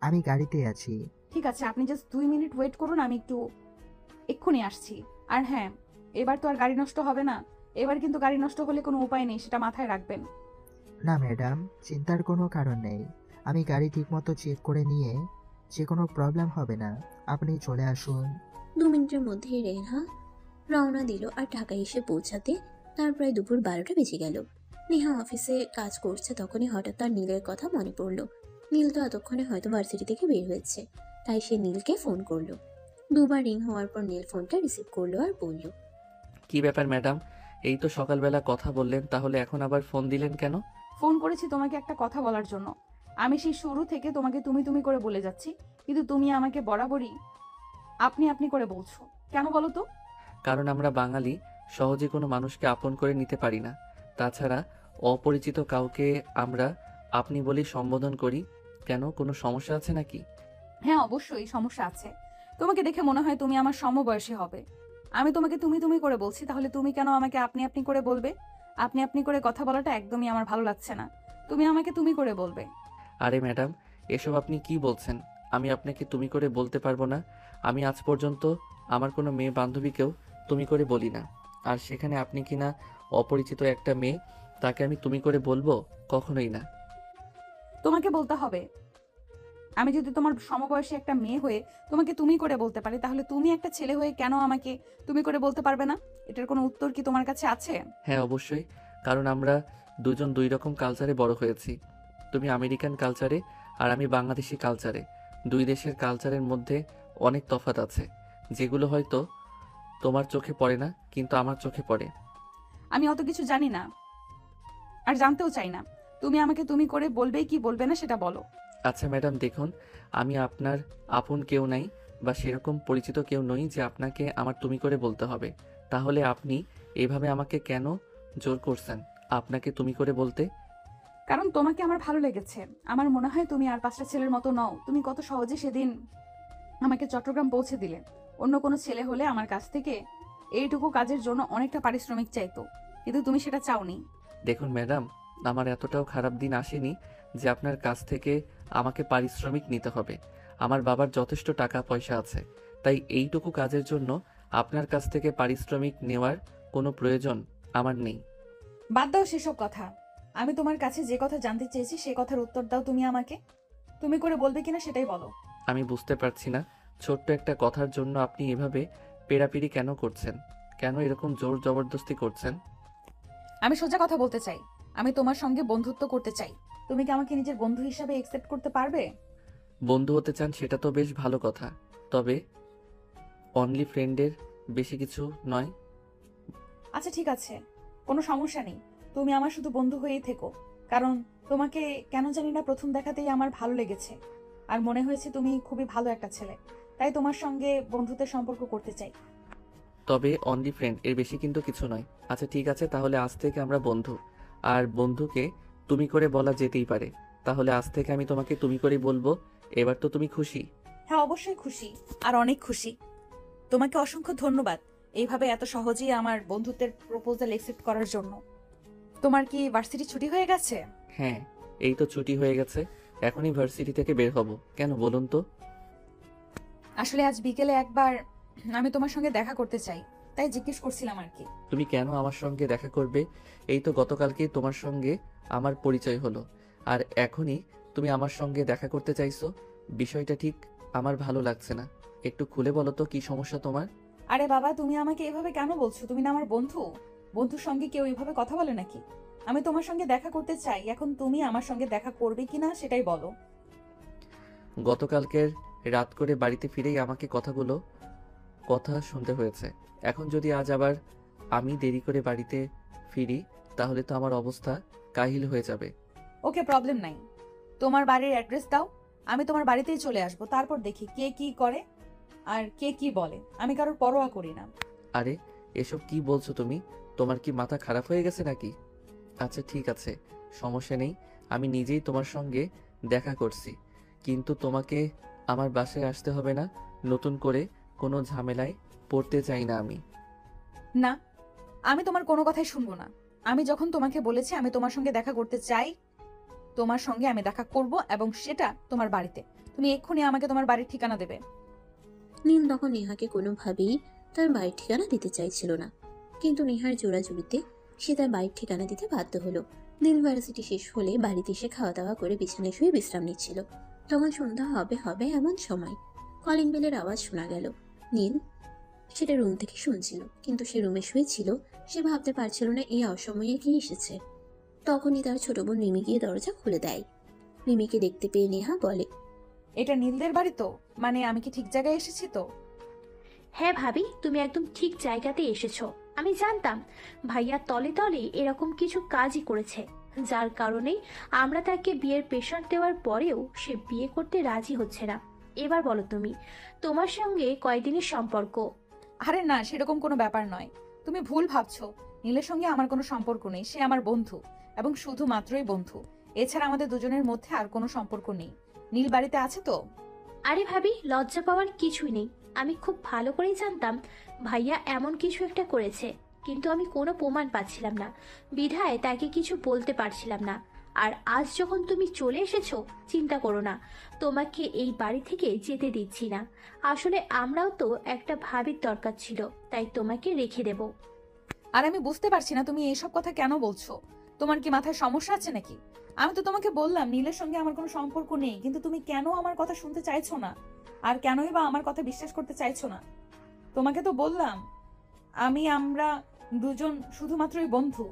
আমি গাড়িতে আছি। ঠিক আছে, আপনি জাস্ট 2 মিনিট ওয়েট করুন, আমি একটু এক্ষুনি আসছি। আর হ্যাঁ, এবার তো আর গাড়ি নষ্ট হবে না। এবার কিন্তু গাড়ি নষ্ট হলে কোনো উপায় নেই, সেটা মাথায় রাখবেন। না ম্যাডাম, চিন্তার কোনো কারণ নেই। আমি গাড়ি ঠিকমতো চেক করে নিয়ে যে কোনো প্রবলেম হবে না। আপনি চলে আসুন। 2 মিনিটের মধ্যেই রেহা রওনা দিল আর ঢাকায় এসে পৌঁছাতে তার প্রায় দুপুর 12টা বেজে গেল। নেহা অফিসে কাজ করছে, তখনই হঠাৎ তার নীলের কথা মনে পড়লো। নীল তো এতক্ষণে হয়তো ভার্সিটি থেকে বের হয়েছে, তাই সে নীলকে ফোন করলো। দুবার রিং হওয়ার পর নীল ফোনটা রিসিভ করলো আর বলল, কি ব্যাপার ম্যাডাম, এই তো সকালবেলা কথা বললেন, তাহলে এখন আবার ফোন দিলেন কেন? ফোন করেছি তোমাকে একটা কথা বলার জন্য। আমি সেই শুরু থেকে তোমাকে তুমি তুমি করে বলে যাচ্ছি, কিন্তু তুমি আমাকে বরাবরই আপনি আপনি করে বলছো কেন বলো তো? কারণ আমরা বাঙালি সহজে কোনো মানুষকে আপন করে নিতে পারি না। তাছাড়া অপরিচিত কাউকে আমরা আপনি বলেই সম্বোধন করি। কেন, কোনো সমস্যা আছে নাকি? হ্যাঁ অবশ্যই সমস্যা আছে। তোমাকে দেখে মনে হয় তুমি আমার সমবয়সী হবে। আমি তোমাকে তুমি তুমি করে বলছি, তাহলে তুমি কেন আমাকে আপনি আপনি করে বলবে? আপনি আপনি করে কথা বলাটা একদমই আমার ভালো লাগছে না। তুমি আমাকে তুমি করে বলবে। আরে ম্যাডাম, এসব আপনি কি বলছেন? আমি আপনাকে তুমি করে বলতে পারবো না। আমি আজ পর্যন্ত আমার কোনো মেয়ে বান্ধবীকেও তুমি করে বলি না। আর সেখানে আপনি কিনা অপরিচিত একটা মেয়ে, তাকে আমি তুমি করে বলবো? কখনোই না। তোমাকে বলতে হবে। আমি যদি তোমার সমবয়সী একটা মেয়ে হয়ে তোমাকে তুমি করে বলতে পারি, তাহলে তুমি একটা ছেলে হয়ে কেন আমাকে তুমি করে বলতে পারবে না? এটার কোনো উত্তর কি তোমার কাছে আছে? হ্যাঁ, অবশ্যই। কারণ আমরা দুজন দুই রকম কালচারে বড় হয়েছি। তুমি আমেরিকান কালচারে আর আমি বাংলাদেশি কালচারে। দুই দেশের কালচারের মধ্যে অনেক তফাৎ আছে, যেগুলো হয়তো তোমার চোখে পড়ে না, কিন্তু আমার চোখে পড়ে। আমি অত কিছু জানি না, আর জানতেও চাই না। তুমি আমাকে তুমি করে বলবে কি বলবে না সেটা বলো। আচ্ছা ম্যাডাম, দেখুন, আমি আপনার আপন কেউ নাই বা সেরকম পরিচিত কেউ নই যে আপনাকে আমার তুমি করে বলতে হবে। তাহলে আপনি এভাবে আমাকে কেন জোর করছেন আপনাকে তুমি করে বলতে? কারণ তোমাকে আমার ভালো লেগেছে। আমার মনে হয় তুমি আর 5টা ছেলের মতো নও। তুমি কত সহজে সেদিন আমাকে চট্টগ্রাম পৌঁছে দিলে। অন্য কোনো ছেলে হলে আমার কাছ থেকে এইটুকু কাজের জন্য অনেকটা পারিশ্রমিক চাইতো, কিন্তু তুমি সেটা চাওনি। দেখুন ম্যাডাম, আমার এতটাও খারাপ দিন আসেনি যে আপনার কাছ থেকে আমাকে পারিশ্রমিক নিতে হবে। আমার বাবার যথেষ্ট টাকা পয়সা আছে, তাই এইটুকু কাজের জন্য আপনার কাছ থেকে পারিশ্রমিক নেওয়ার কোনো প্রয়োজন আমার নেই। বাদ দাও সেসব কথা। আমি তোমার কাছে যে কথা জানতে চেয়েছি সে কথার উত্তর দাও। তুমি আমাকে তুমি করে বলবে কিনা সেটাই বলো। আমি বুঝতে পারছি না, ছোট্ট একটা কথার জন্য আপনি এভাবে পেড়াপিড়ি কেন করছেন? কেন এরকম জোর জবরদস্তি করছেন? আমি সোজা কথা বলতে চাই। আমি তোমার সঙ্গে বন্ধুত্ব করতে চাই। তুমি কি আমাকে নিজের বন্ধু হিসাবে একসেপ্ট করতে পারবে? বন্ধু হতে চান সেটা তো বেশ ভালো কথা, তবে অনলি ফ্রেন্ডের বেশি কিছু নয়। আচ্ছা ঠিক আছে, কোনো সমস্যা নেই। তুমি আমার শুধু বন্ধু হয়েই থেকো। কারণ তোমাকে কেন জানি না প্রথম দেখাতেই আমার ভালো লেগেছে, আর মনে হয়েছে তুমি খুবই ভালো একটা ছেলে। তাই তোমার সঙ্গে বন্ধুত্বের সম্পর্ক করতে চাই। তবে অনলি ফ্রেন্ড, এর বেশি কিন্তু কিছু নয়। আচ্ছা ঠিক আছে, তাহলে আজ থেকে আমরা বন্ধু। আর বন্ধুকে তুমি করে বলা যেতেই পারে। তাহলে আজ থেকে আমি তোমাকে তুমি করেই বলবো। এবার তো তুমি খুশি? হ্যাঁ অবশ্যই খুশি, আর অনেক খুশি। তোমাকে অসংখ্য ধন্যবাদ এইভাবে এত সহজেই আমার বন্ধুত্বের প্রপোজাল একসেপ্ট করার জন্য। তোমার কি ভার্সিটি ছুটি হয়ে গেছে? হ্যাঁ, এই তো ছুটি হয়ে গেছে, এখনই ভার্সিটি থেকে বের হব। কেন বলুন তো? আসলে আজ বিকেলে একবার আমি তোমার সঙ্গে দেখা করতে চাই, তাই জিজ্ঞেস করছিলাম আর কি। তুমি কেন আমার সঙ্গে দেখা করবে? এই তো গতকালকে তোমার সঙ্গে আমার পরিচয় হলো, আর এখনই তুমি আমার সঙ্গে দেখা করতে চাইছো? বিষয়টা ঠিক আমার ভালো লাগছে না। একটু খুলে বলো তো, কি সমস্যা তোমার? আরে বাবা, তুমি আমাকে এভাবে কেন বলছো? তুমি না আমার বন্ধু। বন্ধুর সঙ্গে কেউ এভাবে কথা বলে নাকি? আমি তোমার সঙ্গে দেখা করতে চাই, এখন তুমি আমার সঙ্গে দেখা করবে কিনা সেটাই বলো। গতকালকের রাত করে বাড়িতে ফিরেই আমাকে কথা শুনতে হয়েছে। এখন যদি আজ আবার আমি দেরি করে বাড়িতে ফিরি, তাহলে তো আমার অবস্থা কাহিল হয়ে যাবে। ওকে, প্রবলেম নাই। তোমার বাড়ির অ্যাড্রেস দাও, আমি তোমার বাড়িতেই চলে আসবো। তারপর দেখি কে কি করে আর কে কি বলে। আমি কারোর পরোয়া করি না। আরে, এসব কি বলছো তুমি? তোমার কি মাথা খারাপ হয়ে গেছে নাকি? আচ্ছা ঠিক আছে, সমস্যা নেই, আমি নিজেই তোমার সঙ্গে দেখা করছি। কিন্তু তোমাকে আমার বাসায় আসতে হবে না। নতুন করে কোনো ঝামেলায় পড়তে চাই না আমি। না, আমি তোমার কোনো কথাই শুনবো না। আমি যখন তোমাকে বলেছি আমি তোমার সঙ্গে দেখা করতে চাই, তোমার সঙ্গে আমি দেখা করব, এবং সেটা তোমার বাড়িতে। তুমি এক্ষুনি আমাকে তোমার বাড়ির ঠিকানা দেবে। নীল তখন নেহাকে কোনোভাবেই তার বাড়ির ঠিকানা দিতে চাইছিল না, কিন্তু নেহার জোরাজুরিতে সে তার বাড়ির ঠিকানা দিতে বাধ্য হলো। নীল ভার্সিটি শেষ হলে বাড়িতে এসে খাওয়া দাওয়া করে বিছানায় শুয়ে বিশ্রাম নিচ্ছিল। তখন সন্ধ্যা হবে হবে এমন সময় কলিং বেলের আওয়াজ শোনা গেল। নীল সেটা রুম থেকে শুনছিল, কিন্তু সে রুমে শুয়েছিল। সে ভাবতে পারছিল না এই অসময়ে কি এসেছে। তখনই তার ছোট বোন রিমি গিয়ে দরজা খুলে দেয়। রিমিকে দেখতে পেয়ে নেহা বলে, এটা নীলদের বাড়ি তো? মানে আমি কি ঠিক জায়গায় এসেছি তো? হ্যাঁ ভাবি, তুমি একদম ঠিক জায়গাতে এসেছো। আমি জানতাম ভাইয়া তলে তলে এরকম কিছু কাজই করেছে, যার কারণে আমরা তাকে বিয়ের প্রেশার দেওয়ার পরেও সে বিয়ে করতে রাজি হচ্ছে না। এবার বলো তুমি, তোমার সঙ্গে কয়দিনের সম্পর্ক? আরে না, সেরকম কোনো ব্যাপার নয়। তুমি ভুল ভাবছো। নীলের সঙ্গে আমার কোনো সম্পর্ক নেই। সে আমার বন্ধু, এবং শুধুমাত্রই বন্ধু। এছাড়া আমাদের দুজনের মধ্যে আর কোনো সম্পর্ক নেই। নীল বাড়িতে আছে তো? আরে ভাবি, লজ্জা পাওয়ার কিছুই নেই। আমি খুব ভালো করেই জানতাম ভাইয়া এমন কিছু একটা করেছে, কিন্তু আমি কোনো প্রমাণ পাচ্ছিলাম না, বিধায় তাকে কিছু বলতে পারছিলাম না। আর আজ যখন তুমি চলে এসেছো, চিন্তা করো না, তোমাকে এই বাড়ি থেকে যেতে দিচ্ছি না। আসলে আমরাও তো একটা ভাবির দরকার ছিল, তাই তোমাকে রেখে দেব। আর আমি বুঝতে পারছি না তুমি এইসব কথা কেন বলছো। তোমার কি মাথায় সমস্যা আছে নাকি? আমি তো তোমাকে বললাম নীলের সঙ্গে আমার কোনো সম্পর্ক নেই, কিন্তু তুমি কেন আমার কথা শুনতে চাইছো না? আর কেনই বা আমার কথা বিশ্বাস করতে চাইছো না? তোমাকে তো বললাম আমরা দুজন শুধুমাত্রই বন্ধু।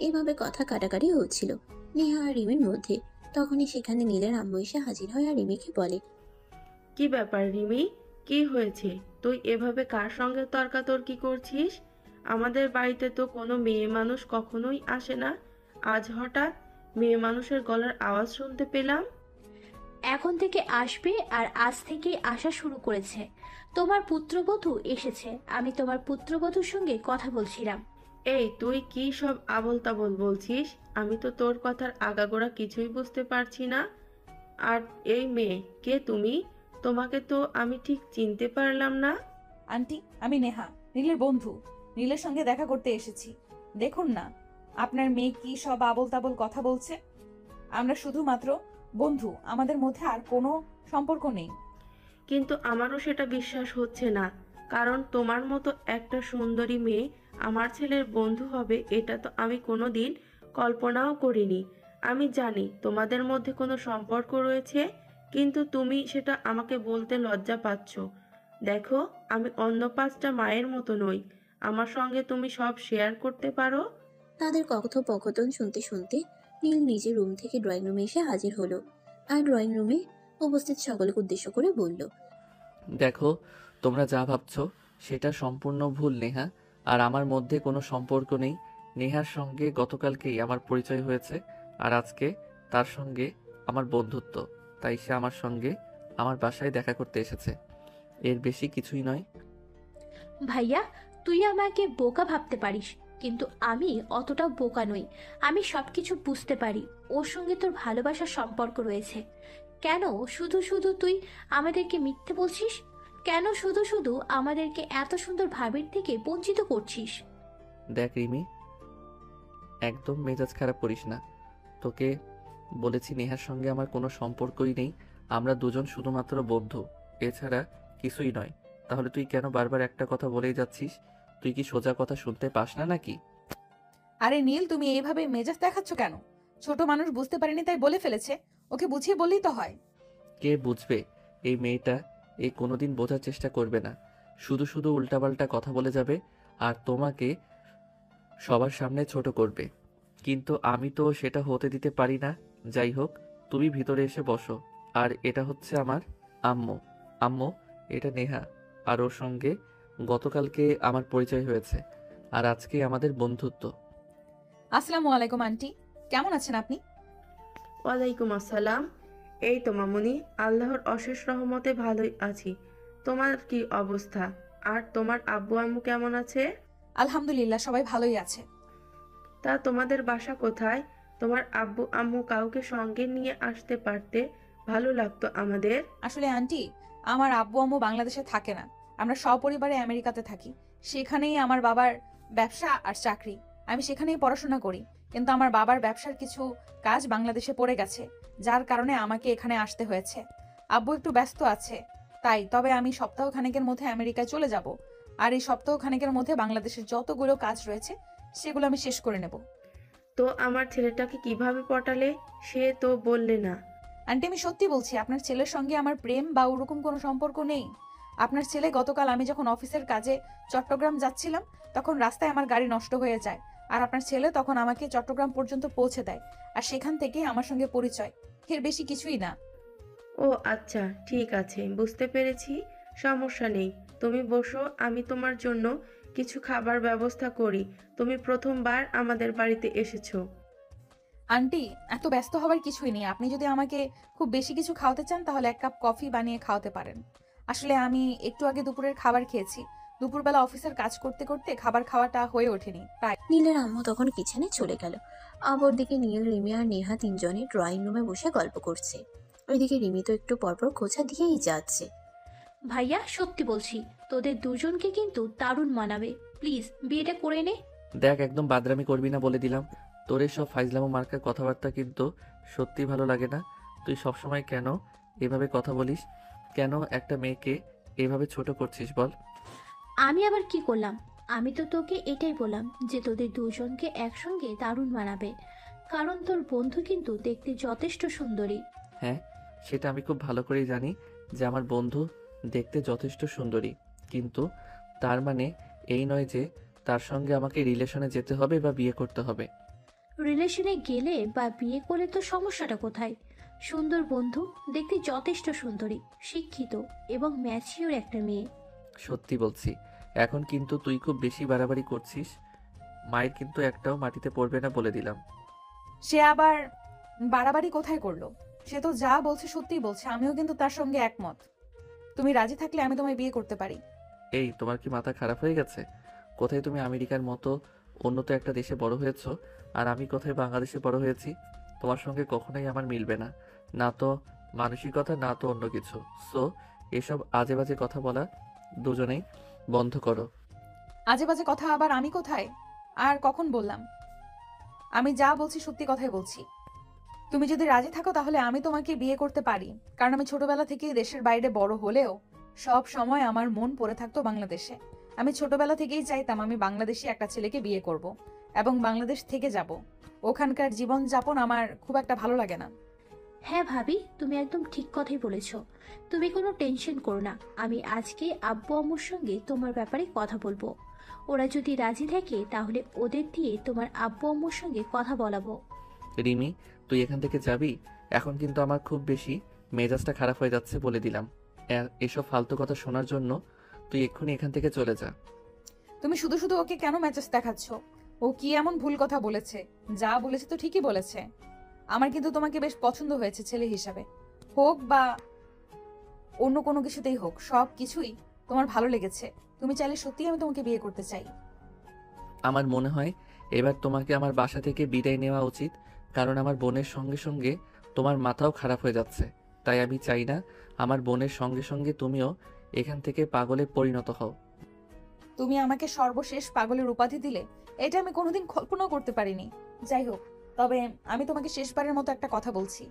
এভাবে কথা কাটাকাটি হচ্ছিল নেহা আর রিমির মধ্যে। তখনই সেখানে নীলের আম্মু এসে হাজির হয় আর রিমিকে বলে, কি ব্যাপার রিমি, কি হয়েছে? তুই এভাবে কার সঙ্গে তর্কাতর্কি করছিস? আমাদের বাড়িতে তো কোনো মেয়ে মানুষ কখনোই আসে না, আজ হঠাৎ মেয়ে মানুষের গলার আওয়াজ শুনতে পেলাম। এখন থেকে আসবে, আর আজ থেকেই আসা শুরু করেছে। তোমার পুত্রবধূ এসেছে। আমি তোমার পুত্রবধূর সঙ্গে কথা বলছিলাম। এই তুই কি সব আবোল তাবোল বলছিস? আমি তো তোর কথার আগাগোড়া কিছুই বুঝতে পারছি না। আর এই মেয়ে কে তুমি? তোমাকে তো আমি ঠিক চিনতে পারলাম না। আন্টি, আমি নেহা, নীলের বন্ধু। নীলের সঙ্গে দেখা করতে এসেছি। দেখুন না আপনার মেয়ে কি সব আবোল তাবোল কথা বলছে। আমরা শুধুমাত্র বন্ধু, আমাদের মধ্যে আর কোনো সম্পর্ক নেই। কিন্তু আমারও সেটা বিশ্বাস হচ্ছে না, কারণ তোমার মতো একটা সুন্দরী মেয়ে আমার ছেলের বন্ধু হবে এটা তো আমি কোনোদিন কল্পনাও করিনি। আমি জানি তোমাদের মধ্যে কোনো সম্পর্ক রয়েছে, কিন্তু তুমি সেটা আমাকে বলতে লজ্জা পাচ্ছ। দেখো, আমি অন্য 5টা মায়ের মতো নই। আমার সঙ্গে তুমি সব শেয়ার করতে পারো। তাদের কথোপকথন শুনতে শুনতে নীল নিজের রুম থেকে ড্রয়িং রুমে এসে হাজির হলো আর ড্রয়িং রুমে উপস্থিত সকলকে উদ্দেশ্য করে বলল, দেখো, তোমরা যা ভাবছো সেটা সম্পূর্ণ ভুল নেহা। আর আমার মধ্যে কোনো সম্পর্ক নেই। নেহার সঙ্গে গতকালকেই আমার পরিচয় হয়েছে, আর আজকে তার সঙ্গে আমার বন্ধুত্ব। তাই সে আমার সঙ্গে আমার বাসায় দেখা করতে এসেছে, এর বেশি কিছুই নয়। ভাইয়া, তুই আমাকে বোকা ভাবতে পারিস, কিন্তু আমি অতটা বোকা নই। আমি সবকিছু বুঝতে পারি। ওর সঙ্গে তোর ভালোবাসার সম্পর্ক রয়েছে। কেন শুধু শুধু তুই আমাদেরকে মিথ্যে বলছিস? কেন শুধু শুধু আমাদেরকে এত সুন্দর ভাবির থেকে বঞ্চিত করছিস? দেখ রিমি, একদম মেজাজ খারাপ করিস না। তোকে বলেছি নেহার সঙ্গে আমার কোনো সম্পর্কই নেই। আমরা দুজন শুধুমাত্র বন্ধু, এছাড়া কিছুই নয়। তাহলে তুই কেন বারবার একটা কথা বলেই যাচ্ছিস? তুই কি সোজা কথা শুনতে পাস না নাকি? আরে নীল, তুমি এইভাবে মেজাজ দেখাচ্ছ কেন? ছোট মানুষ বুঝতে পারেনি তাই বলে ফেলেছে, ওকে বুঝিয়ে বললেই তো হয়। কে বুঝবে? এই মেয়েটা এই কোনোদিন বোঝার চেষ্টা করবে না, শুধু শুধু উল্টাপাল্টা কথা বলে যাবে আর তোমাকে সবার সামনে ছোট করবে। কিন্তু আমি তো সেটা হতে দিতে পারি না। যাই হোক, তুমি ভিতরে এসে বসো। আর এটা হচ্ছে আমার আম্মু। আম্মু, এটা নেহা, আর ওর সঙ্গে গতকালকে আমার পরিচয় হয়েছে, আর আজকে আমাদের বন্ধুত্ব। আসসালামু আলাইকুম আন্টি, কেমন আছেন আপনি? ওয়ালাইকুম আসসালাম। এই তো মামুনি, আল্লাহর অশেষ রহমতে ভালোই আছি। তোমার কি অবস্থা? আর তোমার আব্বু আম্মু কেমন আছে? আলহামদুলিল্লাহ, সবাই ভালোই আছে। তা তোমাদের বাসা কোথায়? তোমার আব্বু আম্মু কাউকে সঙ্গে নিয়ে আসতে পারতে, ভালো লাগতো আমাদের। আসলে আন্টি, আমার আব্বু আম্মু বাংলাদেশে থাকে না, আমরা সপরিবারে আমেরিকাতে থাকি। সেখানেই আমার বাবার ব্যবসা আর চাকরি। আমি সেখানেই পড়াশোনা করি, কিন্তু আমার বাবার ব্যবসার কিছু কাজ বাংলাদেশে পড়ে গেছে, যার কারণে আমাকে এখানে আসতে হয়েছে। আব্বু একটু ব্যস্ত আছে তাই, তবে আমি সপ্তাহখানেকের মধ্যে আমেরিকায় চলে যাব। আর এই সপ্তাহখানেকের মধ্যে বাংলাদেশের যতগুলো কাজ রয়েছে সেগুলো আমি শেষ করে নেব। তো আমার ছেলেটাকে কিভাবে পটালে? সে তো বললে না। আন্টি, আমি সত্যি বলছি, আপনার ছেলের সঙ্গে আমার প্রেম বা ওরকম কোনো সম্পর্ক নেই। আপনার ছেলে গতকাল আমি যখন অফিসের কাজে চট্টগ্রাম যাচ্ছিলাম, তখন রাস্তায় আমার গাড়ি নষ্ট হয়ে যায়। আর আপনার ছেলে তখন আমাকে চট্টগ্রাম পর্যন্ত পৌঁছে দেয়, আর সেখান থেকে আমার সঙ্গে পরিচয়। এর বেশি কিছুই না। ও আচ্ছা, ঠিক আছে, বুঝতে পেরেছি। সমস্যা নেই, তুমি বসো, আমি তোমার জন্য কিছু খাবার ব্যবস্থা করি। তুমি প্রথমবার আমাদের বাড়িতে এসেছো। আন্টি, এত ব্যস্ত হবার কিছুই নেই। আপনি যদি আমাকে খুব বেশি কিছু খাওয়াতে চান তাহলে 1 কাপ কফি বানিয়ে খাওয়াতে পারেন। আসলে আমি একটু আগে দুপুরের খাবার খেয়েছি। দুপুরবেলা অফিসের কাজ করতে করতে খাবার খাওয়াটা হয়ে ওঠেনি, তাই। নীলের আম্মু তখন কিচেনে চলে গেল। অপরদিকে নীল, রিমি আর নেহা তিনজনে ড্রয়িং রুমে বসে গল্প করছে। ওইদিকে রিমি তো একটু পরপর খোঁচা দিয়েই যাচ্ছে। ভাইয়া, সত্যি বলছি, তোদের দুজনকে কিন্তু দারুণ মানাবে। প্লিজ বিয়েটা করে নে। দেখ, একদম বাদরামি করবি না বলে দিলাম। তোর সব ফাইজলামো মার্কা কথাবার্তা কিন্তু সত্যি ভালো লাগে না। তুই সবসময় কেন এভাবে কথা বলিস? কেন একটা মেয়েকে এভাবে ছোট করছিস বল? আমি আবার কি করলাম? আমি তো তোকে এটাই বললাম যে তোদের দুজনকে একসঙ্গে দারুণ মানাবে, কারণ তোর বন্ধু কিন্তু দেখতে যথেষ্ট সুন্দরী। হ্যাঁ, সেটা আমি খুব ভালো করেই জানি যে আমার বন্ধু দেখতে যথেষ্ট সুন্দরী, কিন্তু তার মানে এই নয় যে তার সঙ্গে আমাকে রিলেশনে যেতে হবে বা বিয়ে করতে হবে। রিলেশনে গেলে বা বিয়ে করলে তো সমস্যাটা কোথায়? সুন্দর বন্ধু, দেখতে যথেষ্ট সুন্দরী, শিক্ষিত এবং ম্যাচিওর একটা মেয়ে। সত্যি বলছি, এখন কিন্তু তুই খুব বেশি বাড়াবাড়ি করছিস। মায়ের কিন্তু একটাও মাটিতে পড়বে না বলে দিলাম। সে আবার বাড়াবাড়ি কোথায় করলো? সে তো যা বলছে সত্যিই বলছে, আমিও কিন্তু তার সঙ্গে একমত। তুমি রাজি থাকলে আমি তোমায় বিয়ে করতে পারি। এই, তোমার কি মাথা খারাপ হয়ে গেছে? কোথায় তুমি আমেরিকার মতো উন্নত একটা দেশে বড় হয়েছো, আর আমি কোথায় বাংলাদেশে বড় হয়েছি? তোমার সঙ্গে কখনোই আমার মিলবে না, না তো মানসিকতা না তো অন্য কিছু। সো এসব আজে বাজে কথা বলা দুজনেই বন্ধ করো। আজে বাজে কথা আবার আমি কোথায় আর কখন বললাম? আমি যা বলছি সত্যি কথাই বলছি। তুমি যদি রাজি থাকো তাহলে আমি তোমাকে বিয়ে করতে পারি, কারণ আমি ছোটবেলা থেকেই দেশের বাইরে বড় হলেও সব সময় আমার মন পড়ে থাকতো বাংলাদেশে। আমি ছোটবেলা থেকেই চাইতাম আমি বাংলাদেশি একটা ছেলেকে বিয়ে করব এবং বাংলাদেশ থেকে যাব। ওখানকার জীবন যাপন আমার খুব একটা ভালো লাগে না। হ্যাঁ ভাবি, তুমি একদম ঠিক কথাই বলেছ। তুমি কোনো টেনশন করো না, আমি আজকে আব্বু আম্মুর সঙ্গে তোমার ব্যাপারে কথা বলবো। ওরা যদি রাজি থাকে তাহলে ওদের দিয়ে তোমার আব্বু আম্মুর সঙ্গে কথা বলাবো। রিমি, তুই এখান থেকে যাবি? এখন কিন্তু আমার খুব বেশি মেজাজটা খারাপ হয়ে যাচ্ছে বলে দিলাম। এসব ফালতু কথা শোনার জন্য তুই এক্ষুনি এখান থেকে চলে যা। তুমি শুধু শুধু ওকে কেন মেজাজ দেখাচ্ছ? ও কি এমন ভুল কথা বলেছে? যা বলেছে তো ঠিকই বলেছে। আমার কিন্তু তোমাকে বেশ পছন্দ হয়েছে ছেলে হিসাবে, হোক বা অন্য কোনো কিছুতেই হোক, সব কিছুই তোমার ভালো লেগেছে। তুমি চাইলে সত্যিই আমি তোমাকে বিয়ে করতে চাই। আমার মনে হয় এবার তোমাকে আমার বাসা থেকে বিদায় নেওয়া উচিত, কারণ আমার বোনের সঙ্গে সঙ্গে তোমার মাথাও খারাপ হয়ে যাচ্ছে। তাই আমি চাই না আমার বোনের সঙ্গে সঙ্গে তুমিও এখান থেকে পাগলে পরিণত হও। তুমি আমাকে সর্বশেষ পাগলের উপাধি দিলে, এটা আমি কোনোদিন কল্পনাও করতে পারিনি। যাই হোক, তবে আমি তোমাকে শেষবারের মতো একটা কথা বলছি,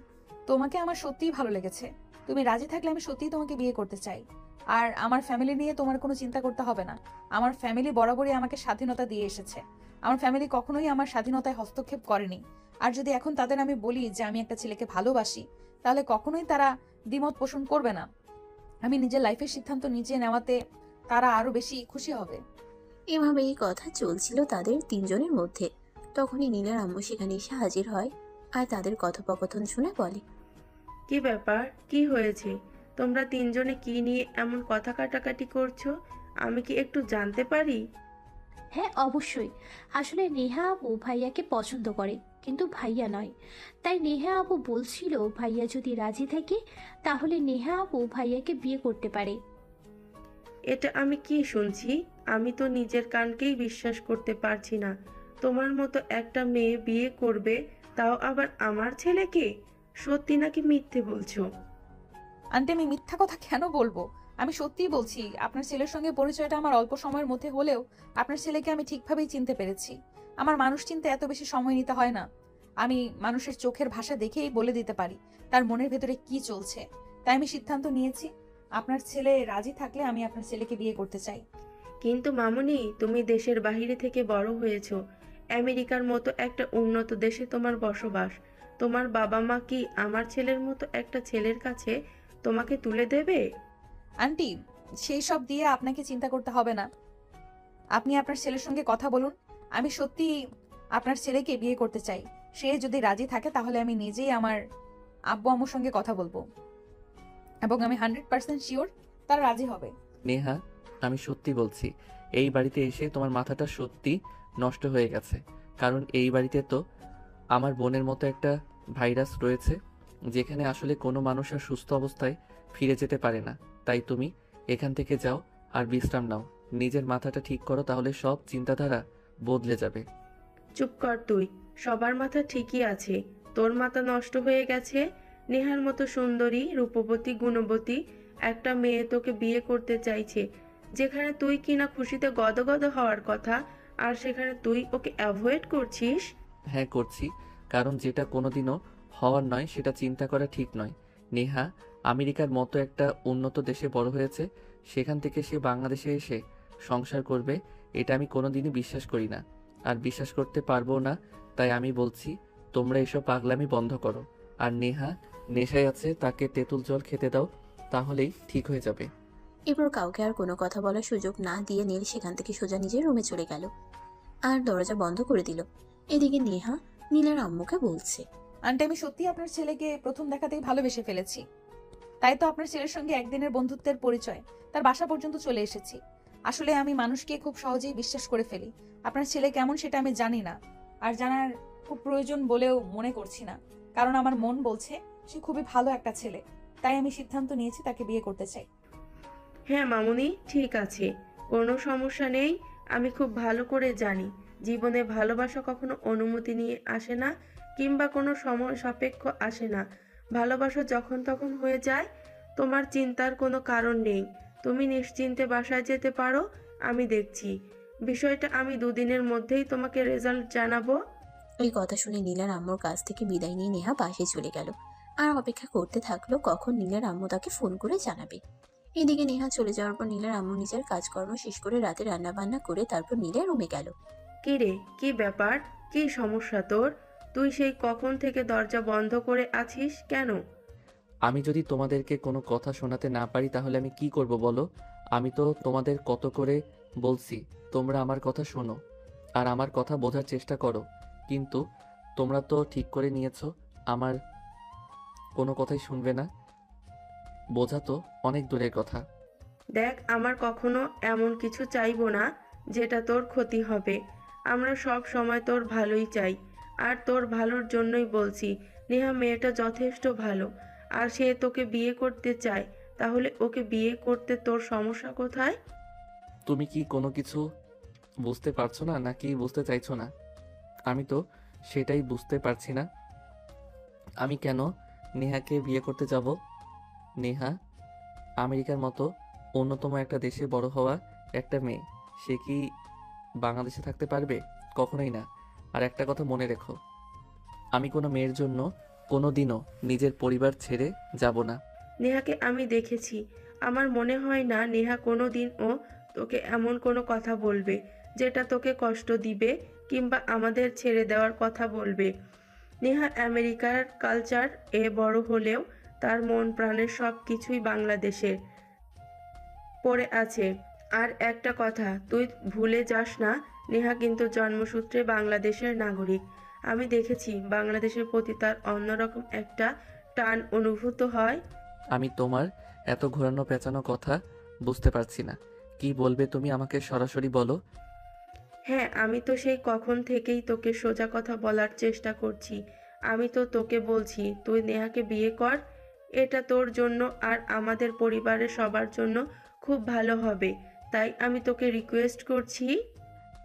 তোমাকে আমার সত্যিই ভালো লেগেছে। তুমি রাজি থাকলে আমি সত্যিই তোমাকে বিয়ে করতে চাই। আর আমার ফ্যামিলি নিয়ে তোমার কোনো চিন্তা করতে হবে না। আমার ফ্যামিলি বরাবরই আমাকে স্বাধীনতা দিয়ে এসেছে। আমার ফ্যামিলি কখনোই আমার স্বাধীনতায় হস্তক্ষেপ করেনি। আর যদি এখন তাদের আমি বলি যে আমি একটা ছেলেকে ভালোবাসি, তাহলে কখনোই তারা দ্বিমত পোষণ করবে না। আমি নিজের লাইফের সিদ্ধান্ত নিজে নেওয়াতে তারা আরো বেশি খুশি হবে। এভাবেই কথা চলছিল তাদের তিনজনের মধ্যে। তখনই নীলার আম্মু সেখানে এসে হাজির হয় আর তাদের কথোপকথন শুনে বলে, কি ব্যাপার, কি হয়েছে? তোমরা তিনজনে কি নিয়ে এমন কথা কাটাকাটি করছো? আমি কি একটু জানতে পারি? হ্যাঁ অবশ্যই, আসলে নেহা আপু ভাইয়াকে পছন্দ করে, কিন্তু ভাইয়া নয়। তাই নেহা আপু বলছিল ভাইয়া যদি রাজি থাকে তাহলে নেহা আপু ভাইয়াকে বিয়ে করতে পারে। এটা আমি কি শুনছি? আমি তো নিজের কানকেই বিশ্বাস করতে পারছি না। তোমার মতো একটা মেয়ে বিয়ে করবে, তাও আবার আমার ছেলেকে? সত্যি নাকি মিথ্যে বলছো? আন্টি, আমি মিথ্যা কথা কেন বলবো? আমি সত্যিই বলছি। আপনার ছেলের সঙ্গে পরিচয়টা আমার অল্প সময়ের মধ্যে হলেও আপনার ছেলেকে আমি ঠিকভাবেই চিনতে পেরেছি। আমার মানুষ চিনতে এত বেশি সময় নিতে হয় না। আমি মানুষের চোখের ভাষা দেখেই বলে দিতে পারি তার মনের ভেতরে কি চলছে। তাই আমি সিদ্ধান্ত নিয়েছি, আপনার ছেলে রাজি থাকলে আমি আপনার ছেলেকে বিয়ে করতে চাই। কিন্তু মামুনি, তুমি দেশের বাইরে থেকে বড় হয়েছো। আমেরিকার মতো একটা উন্নত দেশে তোমার বসবাস। তোমার বাবা মা কি আমার ছেলের মতো একটা ছেলের কাছে তোমাকে তুলে দেবে? আন্টি, সেই সব দিয়ে আপনাকে চিন্তা করতে হবে না। আপনি আপনার ছেলের সঙ্গে কথা বলুন। আমি সত্যি আপনার ছেলেকে বিয়ে করতে চাই। সে যদি রাজি থাকে তাহলে আমি নিজেই আমার আব্বু আম্মুর সঙ্গে কথা বলবো এবং আমি 100% শিওর তারা রাজি হবে। নেহা, আমি সত্যি বলছি, এই বাড়িতে এসে তোমার মাথাটা সত্যি নষ্ট হয়ে গেছে। কারণ এই বাড়িতে তো আমার বোনের মতো একটা ভাইরাস রয়েছে, যেখানে আসলে কোনো মানুষ আর সুস্থ অবস্থায় ফিরে যেতে পারে না। তাই তুমি এখান থেকে যাও আর বিশ্রাম নাও, নিজের মাথাটা ঠিক করো, তাহলে সব চিন্তাধারা বদলে যাবে। চুপ কর তুই। সবার মাথা ঠিকই আছে, তোর মাথা নষ্ট হয়ে গেছে। নেহার মতো সুন্দরী, রূপবতী, গুণবতী একটা মেয়ে তোকে বিয়ে করতে চাইছে, যেখানে তুই কিনা খুশিতে গদগদ হওয়ার কথা, আর সেখানে তুই ওকে অ্যাভয়েড করছিস। হ্যাঁ করছি, কারণ যেটা কোনোদিনও হওয়ার নয় সেটা চিন্তা করা ঠিক নয়। নেহা আমেরিকার মতো একটা উন্নত দেশে বড় হয়েছে, সেখান থেকে সে বাংলাদেশে এসে সংসার করবে, এটা আমি কোনোদিনই বিশ্বাস করি না, আর বিশ্বাস করতে পারবো না। তাই আমি বলছি, তোমরা এসব পাগলামি বন্ধ করো। আর নেহা নেশায় আছে, তাকে তেঁতুল জল খেতে দাও, তাহলেই ঠিক হয়ে যাবে। এরপর কাউকে আর কোনো কথা বলার সুযোগ না দিয়ে নীল সেখান থেকে সোজা নিজের রুমে চলে গেল আর দরজা বন্ধ করে দিল। এদিকে নেহা নীলের আম্মুকে বলছে, আন্টি, আমি সত্যি আপনার ছেলেকে প্রথম দেখাতেই ভালোবেসে ফেলেছি। তাই তো আপনার ছেলের সঙ্গে একদিনের বন্ধুত্বের পরিচয়, তার বাসা পর্যন্ত চলে এসেছি। আসলে আমি মানুষকে খুব সহজেই বিশ্বাস করে ফেলি। আপনার ছেলে কেমন সেটা আমি জানি না, আর জানার খুব প্রয়োজন বলেও মনে করছি না, কারণ আমার মন বলছে সে খুবই ভালো একটা ছেলে। তাই আমি সিদ্ধান্ত নিয়েছি তাকে বিয়ে করতে চাই। হ্যাঁ মামুনি, ঠিক আছে, কোনো সমস্যা নেই। আমি খুব ভালো করে জানি জীবনে ভালোবাসা কখনো অনুমতি নিয়ে আসে না, কিংবা কোনো সময় সাপেক্ষ আসে না। ভালোবাসা যখন তখন হয়ে যায়। তোমার চিন্তার কোনো কারণ নেই। তুমি নিশ্চিন্তে বাসায় যেতে পারো, আমি দেখছি বিষয়টা। আমি 2 দিনের মধ্যেই তোমাকে রেজাল্ট জানাবো। ওই কথা শুনে নীলের আম্মুর কাছ থেকে বিদায় নিয়ে নেহা বাসে চলে গেল আর অপেক্ষা করতে থাকলো কখন নীলের আম্মু তাকে ফোন করে জানাবে। এদিকে নেহা চলে যাওয়ার পর নীলের আম্মু নিজের কাজকর্ম শেষ করে রাতে রান্না বান্না করে তারপর নীলের রুমে গেল। কি রে, কি ব্যাপার? কি সমস্যা তোর? তুই সেই কখন থেকে দরজা বন্ধ করে আছিস কেন? আমি যদি তোমাদেরকে কোনো কথা শোনাতে না পারি তাহলে আমি কি করব বলো? আমি তো তোমাদের কত করে বলছি তোমরা আমার কথা শোনো আর আমার কথা বোঝার চেষ্টা করো, কিন্তু তোমরা তো ঠিক করে নিয়েছো আমার কোনো কথাই শুনবে না। বোঝা তো অনেক দূরের কথা। দেখ, আমার কখনো এমন কিছু চাইবো না যেটা তোর ক্ষতি হবে। আমরা সব সময় তোর ভালোই চাই, আর তোর ভালোর জন্যই বলছি। নেহা মেয়েটা যথেষ্ট ভালো, আর সে তোকে বিয়ে করতে চায়। তাহলে ওকে বিয়ে করতে তোর সমস্যা কোথায়? তুমি কি কোনো কিছু বুঝতে পারছো না নাকি বুঝতে চাইছো না? আমি তো সেটাই বুঝতে পারছি না। আমি কেন নেহাকে বিয়ে করতে যাব? নেহা আমেরিকার মতো অন্যতম একটা দেশে বড় হওয়া একটা মেয়ে, সে কি বাংলাদেশে থাকতে পারবে? কখনোই না। আর একটা কথা মনে রেখো, আমি কোনো মেয়ের জন্য কোনো দিনও নিজের পরিবার ছেড়ে যাব না। নেহাকে আমি দেখেছি। আমার মনে হয় না নেহা কোনো দিনও তোকে এমন কোনো কথা বলবে যেটা তোকে কষ্ট দিবে, কিংবা আমাদের ছেড়ে দেওয়ার কথা বলবে। নেহা আমেরিকার কালচার এ বড় হলেও তার মন প্রাণের সব কিছুই বাংলাদেশে পড়ে আছে। আর একটা কথা তুই ভুলে যাস না, নেহা কিন্তু জন্মসূত্রে বাংলাদেশের নাগরিক। আমি দেখেছি বাংলাদেশের প্রতি তার অন্যরকম একটা টান অনুভূত হয়। আমি তোমার এত ঘোরানো পেঁচানো কথা বুঝতে পারছি না। কি বলবে তুমি আমাকে সরাসরি বলো। হ্যাঁ, আমি তো সেই কখন থেকেই তোকে সোজা কথা বলার চেষ্টা করছি। আমি তো তোকে বলছি তুই নেহাকে বিয়ে কর। এটা তোর জন্য আর আমাদের পরিবারের সবার জন্য খুব ভালো হবে। তাই আমি তোকে রিকোয়েস্ট করছি।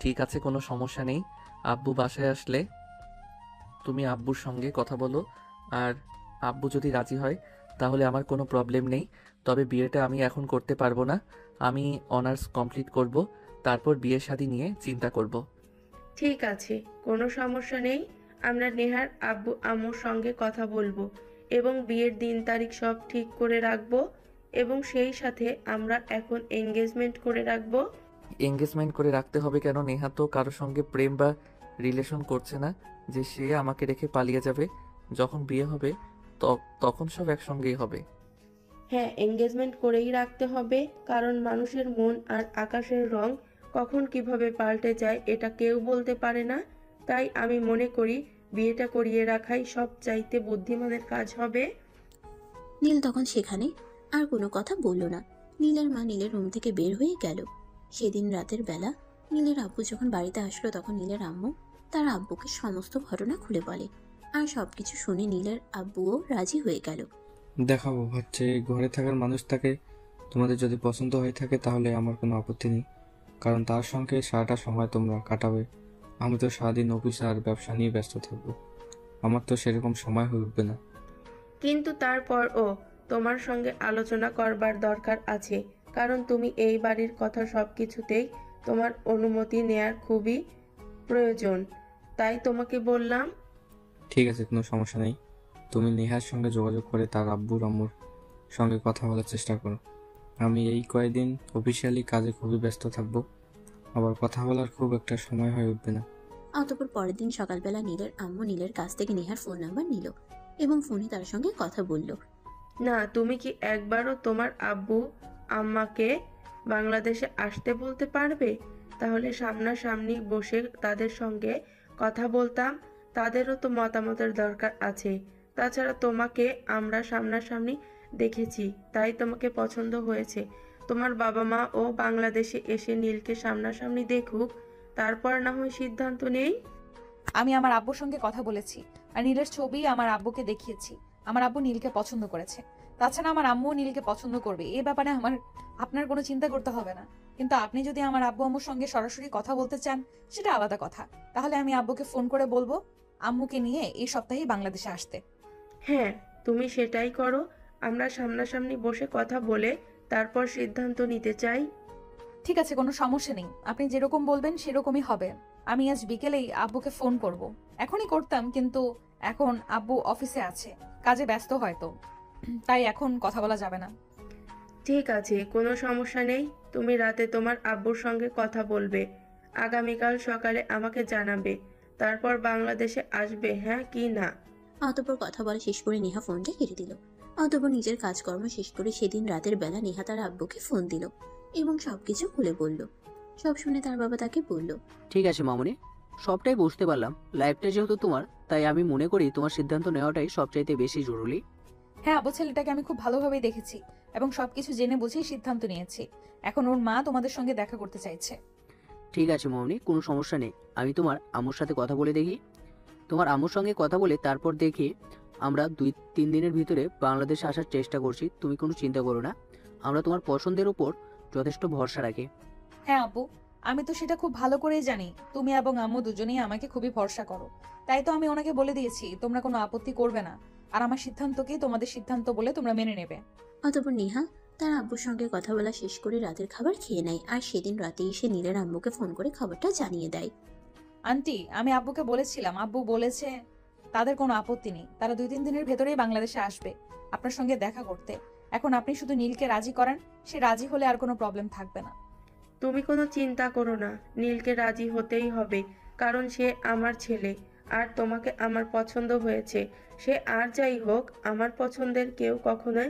ঠিক আছে, কোনো সমস্যা নেই। আব্বু বাসায় আসলে তুমি আব্বুর সঙ্গে কথা বলো, আর আব্বু যদি রাজি হয় তাহলে আমার কোনো প্রবলেম নেই। তবে বিয়েটা আমি এখন করতে পারবো না। আমি অনার্স কমপ্লিট করব, তারপর বিয়ে শাদী নিয়ে চিন্তা করব। ঠিক আছে, কোনো সমস্যা নেই। আমরা নেহার আব্বু আম্মুর সঙ্গে কথা বলবো এবং বিয়ের দিন তারিখ সব ঠিক করে রাখবো, এবং সেই সাথে আমরা এখন এঙ্গেজমেন্ট করে রাখবো। এঙ্গেজমেন্ট করে রাখতে হবে কেন? নেহা তো কারোর সঙ্গে প্রেম বা রিলেশন করছে না যে সে আমাকে রেখে পালিয়ে যাবে। যখন বিয়ে হবে তখন সব একসঙ্গেই হবে। হ্যাঁ, এঙ্গেজমেন্ট করেই রাখতে হবে, কারণ মানুষের মন আর আকাশের রং কখন কিভাবে পাল্টে যায় এটা কেউ বলতে পারে না। তাই আমি মনে করি বিয়েটা করিয়ে রাখাই সবচাইতে বুদ্ধিমানের কাজ হবে। নীল তখন সেখানে আর কোনো কথা বলল না। নীলের মা নীলের রুম থেকে বের হয়ে গেল। সেদিন রাতের বেলা নীলের আব্বু যখন বাড়িতে আসলো তখন নীলের আম্মু তার আব্বুকে সমস্ত ঘটনা খুলে বলে, আর সবকিছু শুনে নীলের আব্বুও রাজি হয়ে গেল। দেখাবো হচ্ছে ঘরে থাকার মানুষটাকে তোমাদের যদি পছন্দ হয়ে থাকে তাহলে আমার কোনো আপত্তি নেই, কারণ তার সঙ্গে সারাটা সময় তোমরা কাটাবে। আমি তো সারাদিন অফিস আর ব্যবসা নিয়ে ব্যস্ত থাকবো, আমার তো সেরকম সময় হয়ে উঠবে না। কিন্তু তারপরও তোমার সঙ্গে আলোচনা করবার দরকার আছে, কারণ তুমি এই বাড়ির কথা সবকিছুতেই তোমার অনুমতি নেয়ার খুবই প্রয়োজন। তাই তোমাকে বললাম। ঠিক আছে, কোনো সমস্যা নেই। তুমি নেহার সঙ্গে যোগাযোগ করে তার আব্বুর আম্মুর সঙ্গে কথা বলার চেষ্টা করো। আমি এই কয়েকদিন অফিসিয়ালি কাজে খুবই ব্যস্ত থাকবো, আবার কথা বলার খুব একটা সময় হয়ে উঠবে না। অতঃপর পরের দিন সকালবেলা নীলের আম্মু নীলের কাছ থেকে নেহার ফোন নাম্বার নিল এবং ফোনে তার সঙ্গে কথা বলল। না, তুমি কি একবারও তোমার আব্বু আম্মাকে বাংলাদেশে আসতে বলতে পারবে? তাহলে সামনাসামনি বসে তাদের সঙ্গে কথা বলতাম। তাদেরও তো মতামতের দরকার আছে। তাছাড়া তোমাকে আমরা সামনাসামনি দেখেছি, তাই তোমাকে পছন্দ হয়েছে। তোমার বাবা মা ও বাংলাদেশে এসে নীলকে সামনাসামনি দেখুক, তারপর না হয় সিদ্ধান্ত নেই। আমি আমার আব্বুর সঙ্গে কথা বলেছি আর নীলের ছবি আমার আব্বুকে দেখিয়েছি। আমার আব্বু নীলকে পছন্দ করেছে। তাছাড়া আমার আম্মুও নীলকে পছন্দ করবে, এ ব্যাপারে আপনার কোনো চিন্তা করতে হবে না। কিন্তু আপনি যদি আমার আব্বু আম্মুর সঙ্গে সরাসরি কথা বলতে চান, সেটা আলাদা কথা। তাহলে আমি আব্বুকে ফোন করে বলবো আম্মুকে নিয়ে এই সপ্তাহেই বাংলাদেশে আসতে। হ্যাঁ, তুমি সেটাই করো। আমরা সামনাসামনি বসে কথা বলে তারপর সিদ্ধান্ত নিতে চাই। ঠিক আছে, কোনো সমস্যা নেই। আপনি যেরকম বলবেন সেরকমই হবে। আমি আজ বিকেলেই আব্বুকে ফোন করব। এখনই করতাম, কিন্তু এখন আব্বু অফিসে আছে, কাজে ব্যস্ত হয়তো, তাই এখন কথা বলা যাবে না। ঠিক আছে, কোনো সমস্যা নেই। তুমি রাতে তোমার আব্বুর সঙ্গে কথা বলবে, আগামীকাল সকালে আমাকে জানাবে, তারপর বাংলাদেশে আসবে, হ্যাঁ কি না? অতঃপর কথা বলা শেষ করে নেহা ফোনটা কেটে দিল। অতঃপর নিজের কাজকর্ম শেষ করে সেদিন রাতের বেলা নেহা তার আব্বুকে ফোন দিল এবং সবকিছু খুলে বলল। সব শুনে তার বাবা তাকে বলল, ঠিক আছে মামুনি, সবটাই বুঝতে পারলাম। লাইফটা যেহেতু তোমার, তাই আমি মনে করি তোমার সিদ্ধান্ত নেওয়াটাই সবচাইতে বেশি জরুরি। হ্যাঁ আব্বু, ছেলেটাকে আমি খুব ভালোভাবেই দেখেছি এবং সবকিছু জেনে বুঝেই সিদ্ধান্ত নিয়েছি। এখন ওর মা তোমাদের সঙ্গে দেখা করতে চাইছে। ঠিক আছে মামুনি, কোনো সমস্যা নেই। আমি তোমার আম্মুর সাথে কথা বলে দেখি। তোমার আম্মুর সঙ্গে কথা বলে তারপর দেখি আমরা 2-3 দিনের ভিতরে বাংলাদেশে আসার চেষ্টা করছি। তুমি কোনো চিন্তা করো না, আমরা তোমার পছন্দের উপর যথেষ্ট ভরসা রাখি। হ্যাঁ আব্বু, আমি তো সেটা খুব ভালো করেই জানি। তুমি এবং আম্মু দুজনেই আমাকে খুবই ভরসা করো। তাই তো আমি ওনাকে বলে দিয়েছি তোমরা কোনো আপত্তি করবে না, আর আমার সিদ্ধান্তকেই তোমাদের সিদ্ধান্ত বলে তোমরা মেনে নেবে। অতঃপর নেহা তার আব্বুর সঙ্গে কথা বলা শেষ করে রাতের খাবার খেয়ে নেয় আর সেদিন রাতে এসে নীলের আম্মুকে ফোন করে খবরটা জানিয়ে দেয়। আন্টি, আমি আব্বুকে বলেছিলাম, আব্বু বলেছে তাদের কোনো আপত্তি নেই। তারা 2-3 দিনের ভেতরেই বাংলাদেশে আসবে আপনার সঙ্গে দেখা করতে। এখন আপনি শুধু নীলকে রাজি করেন, সে রাজি হলে আর কোনো প্রবলেম থাকবে না। তুমি কোনো চিন্তা করো না, নীলকে রাজি হতেই হবে, কারণ সে আমার ছেলে আর তোমাকে আমার পছন্দ হয়েছে। সে আর যাই হোক, আমার পছন্দের কেউ কখনোই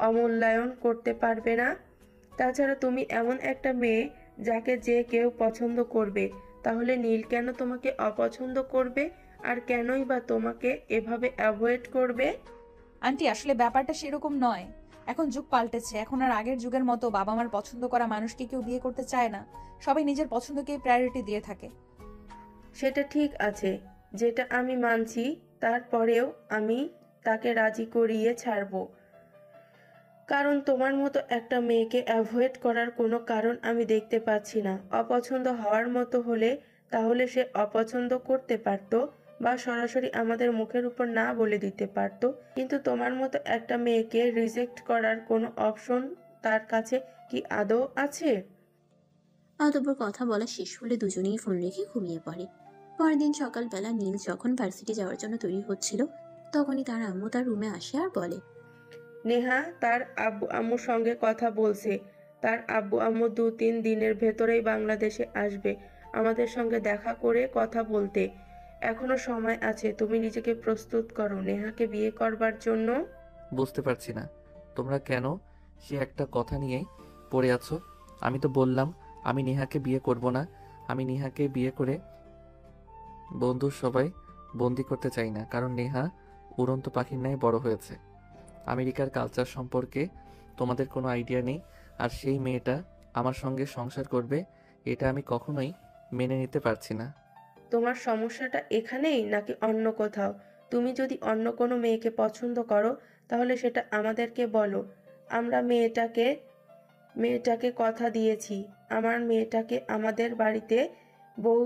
অমূল্যায়ন করতে পারবে না। তাছাড়া তুমি এমন একটা মেয়ে যাকে যে কেউ পছন্দ করবে, তাহলে নীল কেন তোমাকে অপছন্দ করবে আর কেনই বা তোমাকে এভাবে অ্যাভয়েড করবে? আন্টি, আসলে ব্যাপারটা সেরকম নয়। এখন যুগ পাল্টেছে। এখন আর আগের যুগের মতো বাবা মার পছন্দ করা মানুষকে কেউ বিয়ে করতে চায় না। সবাই নিজের পছন্দকেই প্রায়োরিটি দিয়ে থাকে। সেটা ঠিক আছে, যেটা আমি মানছি, তারপরেও আমি তাকে রাজি করিয়ে ছাড়বো। কারণ তোমার মতো একটা মেয়েকে অ্যাভয়েড করার কোনো কারণ আমি দেখতে পাচ্ছি না। অপছন্দ হওয়ার মতো হলে তাহলে সে অপছন্দ করতে পারতো বা সরাসরি আমাদের মুখের উপর না বলে দিতে পারতো, কিন্তু তোমার মতো একটা মেয়েকে রিজেক্ট করার কোনো অপশন তার কাছে কি আদৌ আছে? অতঃপর কথা বলা শেষ হলে দুজনেই ফোন রেখে ঘুমিয়ে পড়ে। পরের দিন সকালবেলা নীল যখন ভার্সিটি যাওয়ার জন্য তৈরি হচ্ছিল, তখনই তার আম্মু তার রুমে আসে আর বলে, নেহা তার আব্বু আম্মুর সঙ্গে কথা বলছে। তার আব্বু আম্মু 2-3 দিনের ভেতরেই বাংলাদেশে আসবে আমাদের সঙ্গে দেখা করে কথা বলতে। এখনো সময় আছে, তুমি নিজেকে প্রস্তুত করো নেহাকে বিয়ে করবার জন্য। বুঝতে পারছি না তোমরা কেন সে একটা কথা নিয়েই পড়ে আছো। আমি তো বললাম আমি নেহাকে বিয়ে করব না। আমি নেহাকে বিয়ে করে বন্ধুর সবাই বন্দি করতে চাই না, কারণ নেহা উড়ন্ত পাখির ন্যায় বড় হয়েছে। আমেরিকার কালচার সম্পর্কে তোমাদের কোনো আইডিয়া নেই, আর সেই মেয়েটা আমার সঙ্গে সংসার করবে, এটা আমি কখনোই মেনে নিতে পারছি না। তোমার সমস্যাটা এখানেই নাকি অন্য কোথাও? তুমি যদি অন্য কোনো মেয়েকে পছন্দ করো তাহলে সেটা আমাদেরকে বলো। আমরা মেয়েটাকে কথা দিয়েছি, বউ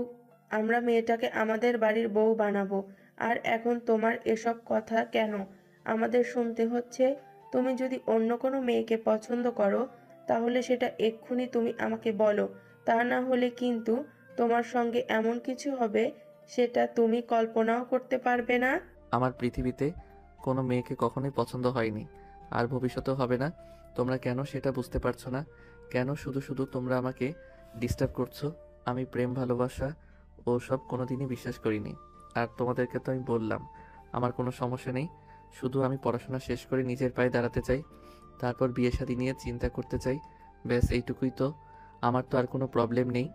আমরা মেয়েটাকে আমাদের বাড়ির বউ বানাবো। আর এখন তোমার এসব কথা কেন আমাদের শুনতে হচ্ছে? তুমি যদি অন্য কোনো মেয়েকে পছন্দ করো তাহলে সেটা এক্ষুনি তুমি আমাকে বলো, তা না হলে কিন্তু তোমার সঙ্গে এমন কিছু হবে সেটা তুমি কল্পনাও করতে পারবে না। আমার পৃথিবীতে কোনো মেয়েকে কখনোই পছন্দ হয়নি, আর ভবিষ্যতেও হবে না। তোমরা কেন সেটা বুঝতে পারছো না? কেন শুধু শুধু তোমরা আমাকে ডিস্টার্ব করছো? আমি প্রেম ভালোবাসা ও সব কোনোদিনই বিশ্বাস করিনি। আর তোমাদেরকে তো আমি বললাম আমার কোনো সমস্যা নেই, শুধু আমি পড়াশোনা শেষ করে নিজের পায়ে দাঁড়াতে চাই, তারপর বিয়ে শাদী নিয়ে চিন্তা করতে চাই। ব্যাস এইটুকুই তো, আমার তো আর কোনো প্রবলেম নেই।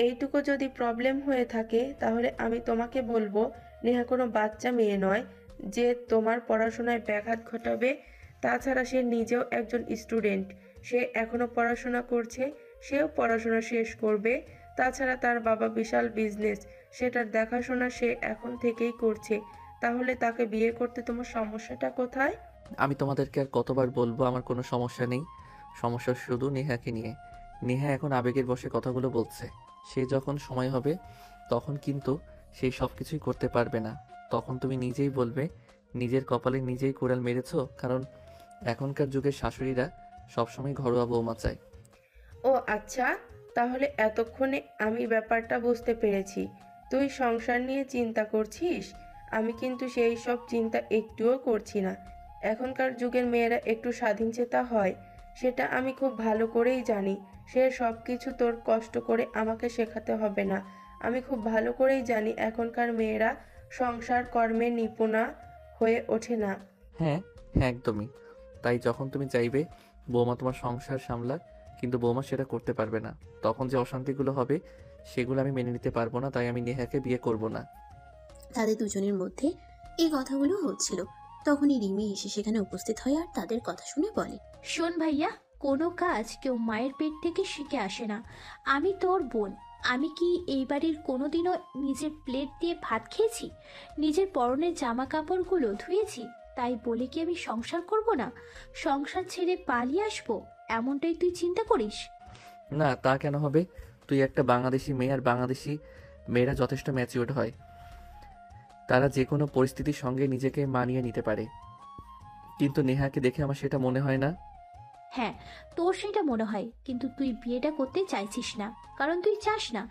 এইটুকু যদি প্রবলেম হয়ে থাকে তাহলে আমি তোমাকে বলবো, নেহা কোনো বাচ্চা মেয়ে নয় যে তোমার পড়াশোনায় ব্যাঘাত ঘটাবে। তাছাড়া সে নিজেও একজন স্টুডেন্ট, সে এখনো পড়াশোনা করছে, সেও পড়াশোনা শেষ করবে। তাছাড়া তার বাবা বিশাল বিজনেস, সেটার দেখাশোনা সে এখন থেকেই করছে। তাহলে তাকে বিয়ে করতে তোমার সমস্যাটা কোথায়? আমি তোমাদেরকে আর কতবার বলবো আমার কোনো সমস্যা নেই, সমস্যা শুধু নেহাকে নিয়ে। নেহা এখন আবেগের বশে কথাগুলো বলছে। সে যখন সময় হবে তখন কিন্তু সেই সব কিছুই করতে পারবে না। তখন তুমি নিজেই বলবে নিজের কপালে নিজেই কুড়াল মেরেছো, কারণ এখনকার যুগের শাশুড়িরা সবসময় ঘরোয়া বৌমা চায়। ও আচ্ছা, তাহলে এতক্ষণে আমি ব্যাপারটা বুঝতে পেরেছি। তুই সংসার নিয়ে চিন্তা করছিস, আমি কিন্তু সেই সব চিন্তা একটুও করছি না। এখনকার যুগের মেয়েরা একটু স্বাধীনচেতা হয়, সেটা আমি খুব ভালো করেই জানি। সে সব কিছু তোর কষ্ট করে আমাকে শেখাতে হবে না। আমি খুব ভালো করেই জানি এখনকার মেয়েরা সংসার কর্মে নিপুণা হয়ে ওঠে না। হ্যাঁ হ্যাঁ, একদমই তাই। যখন তুমি চাইবে বৌমা তোমার সংসার সামলাক, কিন্তু বৌমা সেটা করতে পারবে না, তখন যে অশান্তিগুলো হবে সেগুলো আমি মেনে নিতে পারবো না, তাই আমি নেহাকে বিয়ে করব না। তাদের দুজনের মধ্যে এই কথাগুলো হচ্ছিল। তখনই রিমি এসে সেখানে উপস্থিত হয় আর তাদের কথা শুনে বলে, শোন ভাইয়া, কোনো কাজ কেউ মায়ের পেট থেকে শিখে আসে না। আমি তোর বোন, আমি কি এই বাড়ির কোনোদিনও নিজের প্লেট দিয়ে ভাত খেয়েছি? নিজের পরনের জামা কাপড়গুলো ধুয়েছি? তাই বলে কি আমি সংসার করব না? সংসার ছেড়ে পালিয়ে আসবো, এমনটাই তুই চিন্তা করিস? না, তা কেন হবে? তুই একটা বাংলাদেশি মেয়ে, আর বাংলাদেশি মেয়েরা যথেষ্ট ম্যাচিউরড হয়, তারা যে কোনো পরিস্থিতির সঙ্গে নিজেকে মানিয়ে নিতে পারে। কিন্তু নেহাকে দেখে আমার সেটা মনে হয় না। হ্যাঁ, তোর সেটা মনে হয়, কিন্তু তুই বিয়েটা করতে চাইছিস না, কারণ তুই চাস না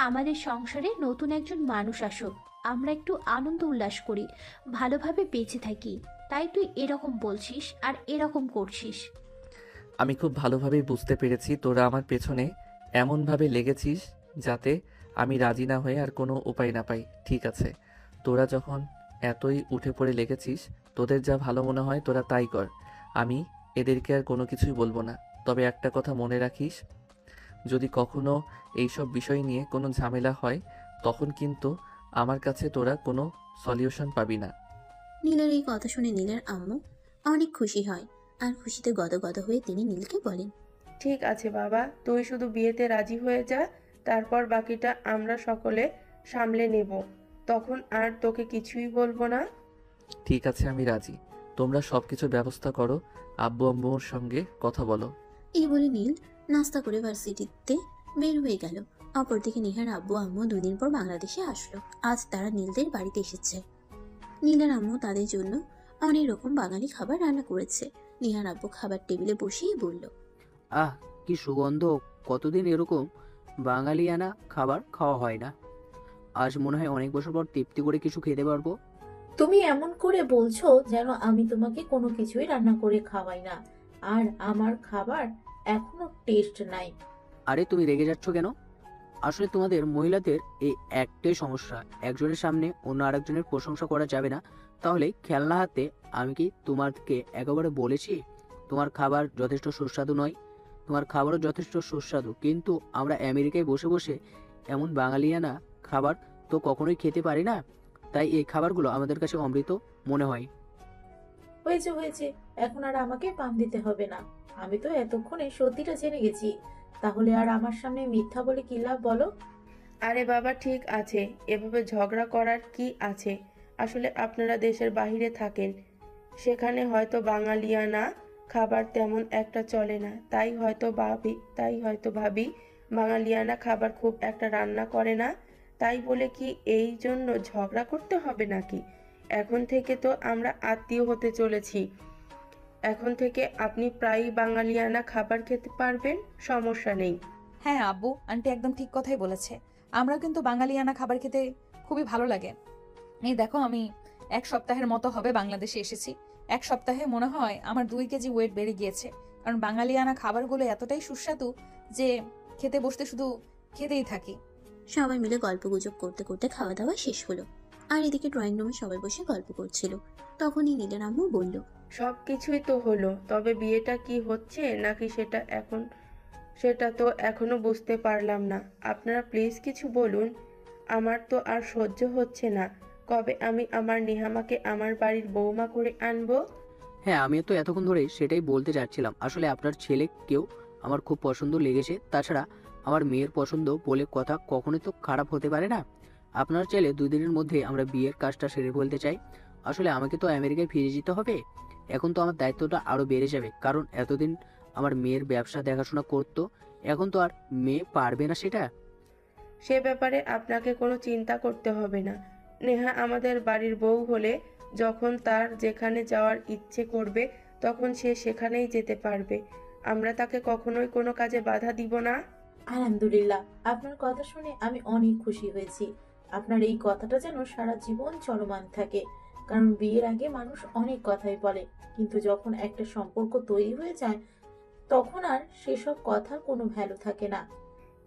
আমাদের সংসারে নতুন একজন মানুষ আসুক, আমরা একটু আনন্দ উল্লাস করি, ভালোভাবে বেঁচে থাকি। তাই তুই এরকম বলছিস আর এরকম করছিস। আমি খুব ভালোভাবেই বুঝতে পেরেছি তোরা আমার পেছনে এমনভাবে লেগেছিস যাতে আমি রাজি না হয়ে আর কোনো উপায় না পাই। ঠিক আছে, তোরা যখন এতই উঠে পড়ে লেগেছিস, তোদের যা ভালো মনে হয় তোরা তাই কর। আমি এদেরকে আর কোনো কিছুই বলবো না। তবে একটা কথা মনে রাখিস, যদি কখনো এইসব বিষয় নিয়ে কোনো ঝামেলা হয় তখন কিন্তু আমার কাছে তোরা কোনো সলিউশন পাবি না। নীলের এই কথা শুনে নীলের আম্মু অনেক খুশি হয় আর খুশিতে গদগদ হয়ে তিনি নীলকে বলেন, ঠিক আছে বাবা, তুই শুধু বিয়েতে রাজি হয়ে যা, তারপর বাকিটা আমরা সকলে সামলে নেব। তখন আর তোকে কিছুই বলবো না। ঠিক আছে, আমি রাজি। তোমরা সব কিছুর ব্যবস্থা করো, আব্বু আম্মুর সঙ্গে কথা বলো। এই বলে নীল নাস্তা করে ভার্সিটিতে বের হয়ে গেল। অপরদিকে নেহার আব্বু আম্মু দুদিন পর বাংলাদেশে আসলো। আজ তারা নীলদের বাড়িতে এসেছে। নীলের আম্মু তাদের জন্য অনেক রকম বাঙালি খাবার রান্না করেছে। নেহার আব্বু খাবার টেবিলে বসেই বলল, আহ, কি সুগন্ধ! কতদিন এরকম বাঙালিয়ানা খাবার খাওয়া হয় না। আজ মনে হয় অনেক বছর পর তৃপ্তি করে কিছু খেতে পারবো। তুমি এমন করে বলছো যেন আমি তোমাকে কোনো কিছুই রান্না করে খাওয়াই না, আর আমার খাবার এখনো টেস্ট নাই। আরে তুমি রেগে যাচ্ছ কেন? আসলে তোমাদের মহিলাদের এই একটাই সমস্যা, একজনের সামনে অন্য আরেকজনের প্রশংসা করা যাবে না। তাহলে খেলনা হাতে আমি কি তোমাকে একেবারে বলেছি তোমার খাবার যথেষ্ট সুস্বাদু নয়? তোমার খাবারও যথেষ্ট সুস্বাদু, কিন্তু আমরা আমেরিকায় বসে বসে এমন বাঙালিয়ানা খাবার তো কখনোই খেতে পারি না। তাই এই খাবারগুলো আমাদের কাছে অমৃত মনে হয়। হয়েছে হয়েছে, এখন আর আমাকে পাম দিতে হবে না। আমি তো এতক্ষণে সত্যিটা জেনে গেছি, তাহলে আর আমার সামনে মিথ্যা বলে কি লাভ বলো? আরে বাবা, ঠিক আছে, এভাবে ঝগড়া করার কি আছে? আসলে আপনারা দেশের বাইরে থাকেন, সেখানে হয়তো বাঙালিয়ানা খাবার তেমন একটা চলে না, তাই হয়তো ভাবি বাঙালিয়ানা খাবার খুব একটা রান্না করে না। তাই বলে কি এই জন্য ঝগড়া করতে হবে নাকি? এখন থেকে তো আমরা আত্মীয় হতে চলেছি। এখন থেকে আপনি প্রায়ই বাঙালিয়ানা খাবার খেতে পারবেন, সমস্যা নেই। হ্যাঁ আব্বু, আন্টি একদম ঠিক কথাই বলেছে। আমরা কিন্তু বাঙালিয়ানা খাবার খেতে খুবই ভালো লাগে। এই দেখো, আমি 1 সপ্তাহের মতো হবে বাংলাদেশে এসেছি। 1 সপ্তাহে মনে হয় আমার 2 কেজি ওয়েট বেড়ে গিয়েছে, কারণ বাঙালিয়ানা খাবারগুলো এতটাই সুস্বাদু যে খেতে বসতে শুধু খেতেই থাকি। সবাই মিলে গল্পগুজব করতে করতে খাওয়া দাওয়া শেষ হলো। আর এদিকে ড্রয়িং রুমে সবাই বসে গল্প করছিল। তখনই নীলের আম্মু বলল, সব কিছুই তো হলো, তবে বিয়েটা কি হচ্ছে নাকি সেটা তো এখনো বুঝতে পারলাম না। আপনারা প্লিজ কিছু বলুন, আমার তো আর সহ্য হচ্ছে না। কবে আমি আমার নেহামাকে আমার বাড়ির বৌমা করে আনবো? হ্যাঁ, আমিও তো এতক্ষণ ধরে সেটাই বলতে যাচ্ছিলাম। আসলে আপনার ছেলেকেও আমার খুব পছন্দ লেগেছে। তাছাড়া আমার মেয়ের পছন্দ বলে কথা কখনোই তো খারাপ হতে পারে না। আপনার ছেলে 2 দিনের মধ্যে আমরা বিয়ের কাজটা সেরে ফেলতে চাই। আসলে আমাকে তো আমেরিকায় ফিরে যেতে হবে। এখন তো আমার দায়িত্বটা আরো বেড়ে যাবে, কারণ এতদিন আমার মেয়ের ব্যবসা দেখাশোনা করতো, এখন তো আর মেয়ে পারবে না সেটা। সে ব্যাপারে আপনাকে কোনো চিন্তা করতে হবে না। নেহা আমাদের বাড়ির বউ হলে যখন তার যেখানে যাওয়ার ইচ্ছে করবে তখন সে সেখানেই যেতে পারবে। আমরা তাকে কখনোই কোনো কাজে বাধা দিব না। আলহামদুলিল্লাহ, আপনার কথা শুনে আমি অনেক খুশি হয়েছি। আপনার এই কথাটা যেন সারা জীবন চলমান থাকে, কারণ বিয়ের আগে মানুষ অনেক কথাই বলে, কিন্তু যখন একটা সম্পর্ক তৈরি হয়ে যায় তখন আর সেসব কথার কোনো ভ্যালু থাকে না।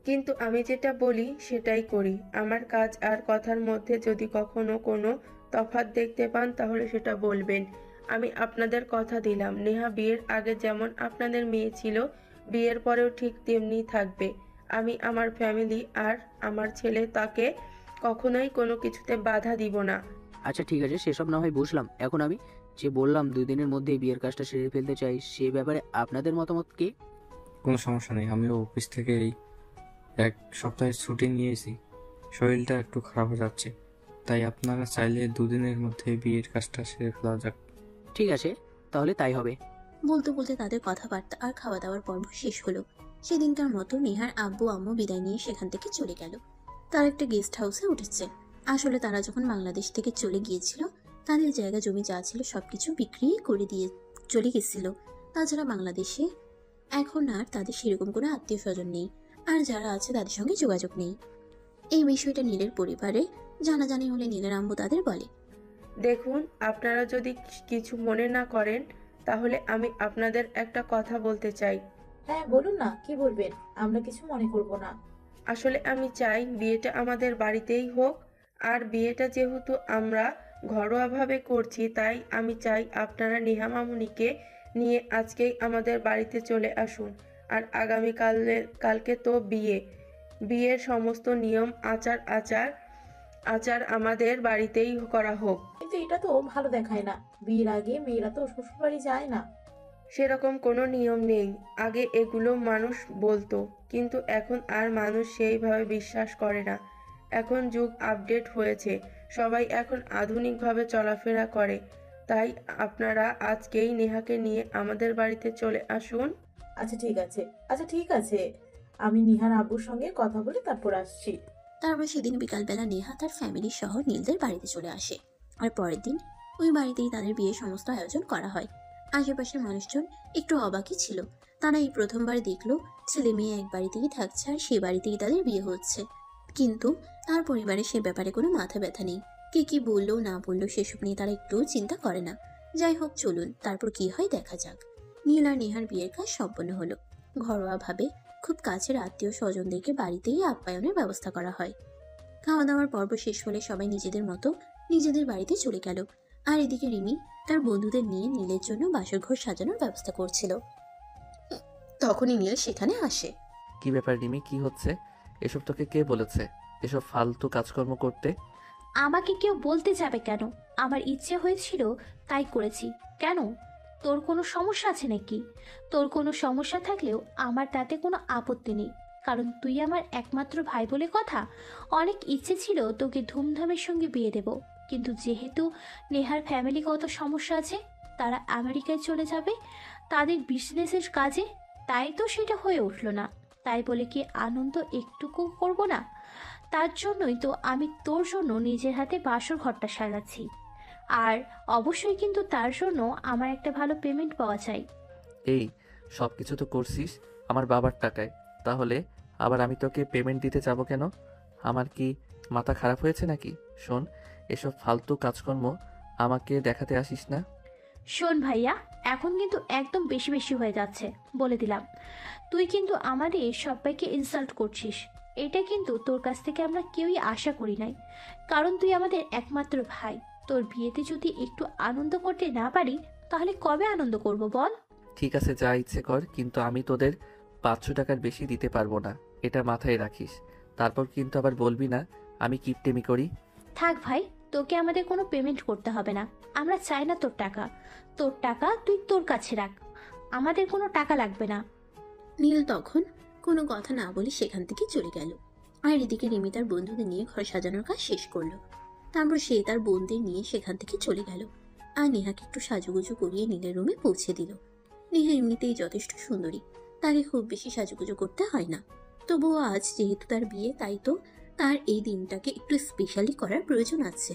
কিন্তু আমি যেটা বলি সেটাই করি। আমার কাজ আর কথার মধ্যে যদি কখনো কোনো তফাৎ দেখতে পান তাহলে সেটা বলবেন। আমি আপনাদের কথা দিলাম, নেহা বিয়ের আগে যেমন আপনাদের মেয়ে ছিল, বিয়ের পরেও ঠিক তেমনি থাকবে। আমি আমার ফ্যামিলি আর আমার ছেলে তাকে কখনোই কোনো কিছুতে বাধা দিব না। আচ্ছা ঠিক আছে, সেসব না হয় বুঝলাম। এখন আমি যে বললাম 2 দিনের মধ্যেই বিয়ের কাজটা সেরে ফেলতে চাই, সে ব্যাপারে আপনাদের মতামত কি? কোনো সমস্যা নেই, আমিও অফিস থেকে এই 1 সপ্তাহের ছুটি নিয়েছি। শরীরটা একটু খারাপ হয়ে যাচ্ছে, তাই আপনারা চাইলে 2 দিনের মধ্যে বিয়ের কাজটা সেরে ফেলা যাক। ঠিক আছে, তাহলে তাই হবে। বলতে বলতে তাদের কথাবার্তা আর খাওয়া দাওয়ার পর্ব শেষ হলো। সেদিনকার মতো নেহার আব্বু আম্মু বিদায় নিয়ে সেখান থেকে চলে গেল। তার একটা গেস্ট হাউসে উঠেছে। আসলে তারা যখন বাংলাদেশ থেকে চলে গিয়েছিল, তাদের জায়গা জমি যা ছিল সবকিছু বিক্রি করে দিয়ে চলে গেছিল। তাছাড়া বাংলাদেশে এখন আর তাদের সেরকম কোনো আত্মীয় স্বজন নেই, আর যারা আছে তাদের সঙ্গে যোগাযোগ নেই। এই বিষয়টা নীলের পরিবারে জানাজানি হলে নীলের আম্মু তাদের বলে, দেখুন, আপনারা যদি কিছু মনে না করেন তাহলে আমি আপনাদের একটা কথা বলতে চাই। হ্যাঁ বলুন না, কি বলবেন, আমরা কিছু মনে করব না। আসলে আমি চাই বিয়েটা আমাদের বাড়িতেই হোক। আর বিয়েটা যেহেতু আমরা ঘরোয়াভাবে করছি, তাই আমি চাই আপনারা নেহা মামুনিকে নিয়ে আজকেই আমাদের বাড়িতে চলে আসুন। আর কালকে তো বিয়ের সমস্ত নিয়ম আচার আমাদের বাড়িতেই করা হোক। কিন্তু এটা তো ভালো দেখায় না, বিয়ের আগে মেয়েরা তো শ্বশুর বাড়ি যায় না। সেরকম কোনো নিয়ম নেই। আগে এগুলো মানুষ বলতো, কিন্তু এখন আর মানুষ সেইভাবে বিশ্বাস করে না। এখন যুগ আপডেট হয়েছে, সবাই এখন আধুনিকভাবে চলাফেরা করে। তাই আপনারা আজকেই নেহাকে নিয়ে আমাদের বাড়িতে চলে আসুন। আচ্ছা ঠিক আছে, আমি নিহার আব্বুর সঙ্গে কথা বলে তারপর আসছি। তারপর সেদিন বিকালবেলা নেহা তার ফ্যামিলি সহ নীলদের বাড়িতে চলে আসে। আর পরের দিন ওই বাড়িতেই তাদের বিয়ের সমস্ত আয়োজন করা হয়। আশেপাশের মানুষজন একটু অবাকই ছিল। তারা এই প্রথমবার দেখলো ছেলে মেয়ে এক বাড়িতেই থাকছে আর সে বাড়িতেই তাদের বিয়ে হচ্ছে। কিন্তু তার পরিবারে সে ব্যাপারে কোনো মাথা ব্যথা নেই। কে কি বললো না বললো সেসব নিয়ে তারা একটু চিন্তা করে না। যাই হোক, চলুন তারপর কি হয় দেখা যাক। নীল আর নেহার বিয়ের কাজ সম্পন্ন হলো। ঘরোয়াভাবে খুব কাছের আত্মীয় স্বজনদেরকে বাড়িতেই আপ্যায়নের ব্যবস্থা করা হয়। খাওয়া দাওয়ার পর্ব শেষ হলে সবাই নিজেদের মতো নিজেদের বাড়িতে চলে গেল। আর এদিকে রিমি তার বন্ধুদের নিয়ে নীলের জন্য বাসর ঘর সাজানোর ব্যবস্থা করছিল। তখনই নীল সেখানে আসে। কি ব্যাপার রিমি, কি হচ্ছে? এসব তোকে কে বলেছে এসব ফালতু কাজকর্ম করতে? আমাকে কেউ বলতে যাবে কেন? আমার ইচ্ছে হয়েছিল তাই করেছি। কেন, তোর কোনো সমস্যা আছে নাকি? তোর কোনো সমস্যা থাকলেও আমার তাতে কোনো আপত্তি নেই, কারণ তুই আমার একমাত্র ভাই বলে কথা। অনেক ইচ্ছে ছিল তোকে ধুমধামের সঙ্গে বিয়ে দেব, কিন্তু যেহেতু নেহার ফ্যামিলিগত সমস্যা আছে, তারা আমেরিকায় চলে যাবে তাদের বিজনেসের কাজে, তাই তো সেটা হয়ে উঠলো না। তাই বলে কি আনন্দ একটুকু করব না? তার জন্যই তো আমি তোর জন্য নিজের হাতে বাসর ঘরটা সাজাচ্ছি। আর অবশ্যই কিন্তু তার জন্য আমার একটা ভালো পেমেন্ট পাওয়া চাই। এই সব কিছু তো করছিস আমার বাবার টাকায়, তাহলে আবার আমি তোকে পেমেন্ট দিতে যাব কেন? আমার কি মাথা খারাপ হয়েছে নাকি? শোন, এসব ফালতু কাজকর্ম আমাকে দেখাতে আসিস না। শোন ভাইয়া, এখন কিন্তু একদম বেশি বেশি হয়ে যাচ্ছে, বলে দিলাম। তুই কিন্তু আমাদের সবাইকে ইনসাল্ট করছিস। এটা কিন্তু তোর কাছ থেকে আমরা কেউই আশা করি নাই, কারণ তুই আমাদের একমাত্র ভাই। তোর বিয়েতে যদি একটু আনন্দ করতে না পারি তাহলে কবে আনন্দ করব বল? ঠিক আছে, যা ইচ্ছে কর, কিন্তু আমি তোদের 500 টাকার বেশি দিতে পারবো না, এটা মাথায় রাখিস। তারপর কিন্তু আবার বলবি না আমি কিপটেমি করি। থাক ভাই, তোকে আমাদের কোনো পেমেন্ট করতে হবে না। আমরা চাই না তোর টাকা। তোর টাকা তুই তোর কাছে রাখ, আমাদের কোনো টাকা লাগবে না। নীল তখন কোনো কথা না বলে সেখান থেকে চলে গেল। আর এদিকে রিমি তার বন্ধুদের নিয়ে ঘর সাজানোর কাজ শেষ করলো। তারপর সে তার বোনদের নিয়ে সেখান থেকে চলে গেল। আর নেহাকে একটু সাজুগুজু করিয়ে নীলের রুমে পৌঁছে দিল। নেহা এমনিতেই যথেষ্ট সুন্দরী, তাকে খুব বেশি সাজুগুজু করতে হয় না। তবুও আজ যেহেতু তার বিয়ে, তাই তো তার এই দিনটাকে একটু স্পেশালি করার প্রয়োজন আছে।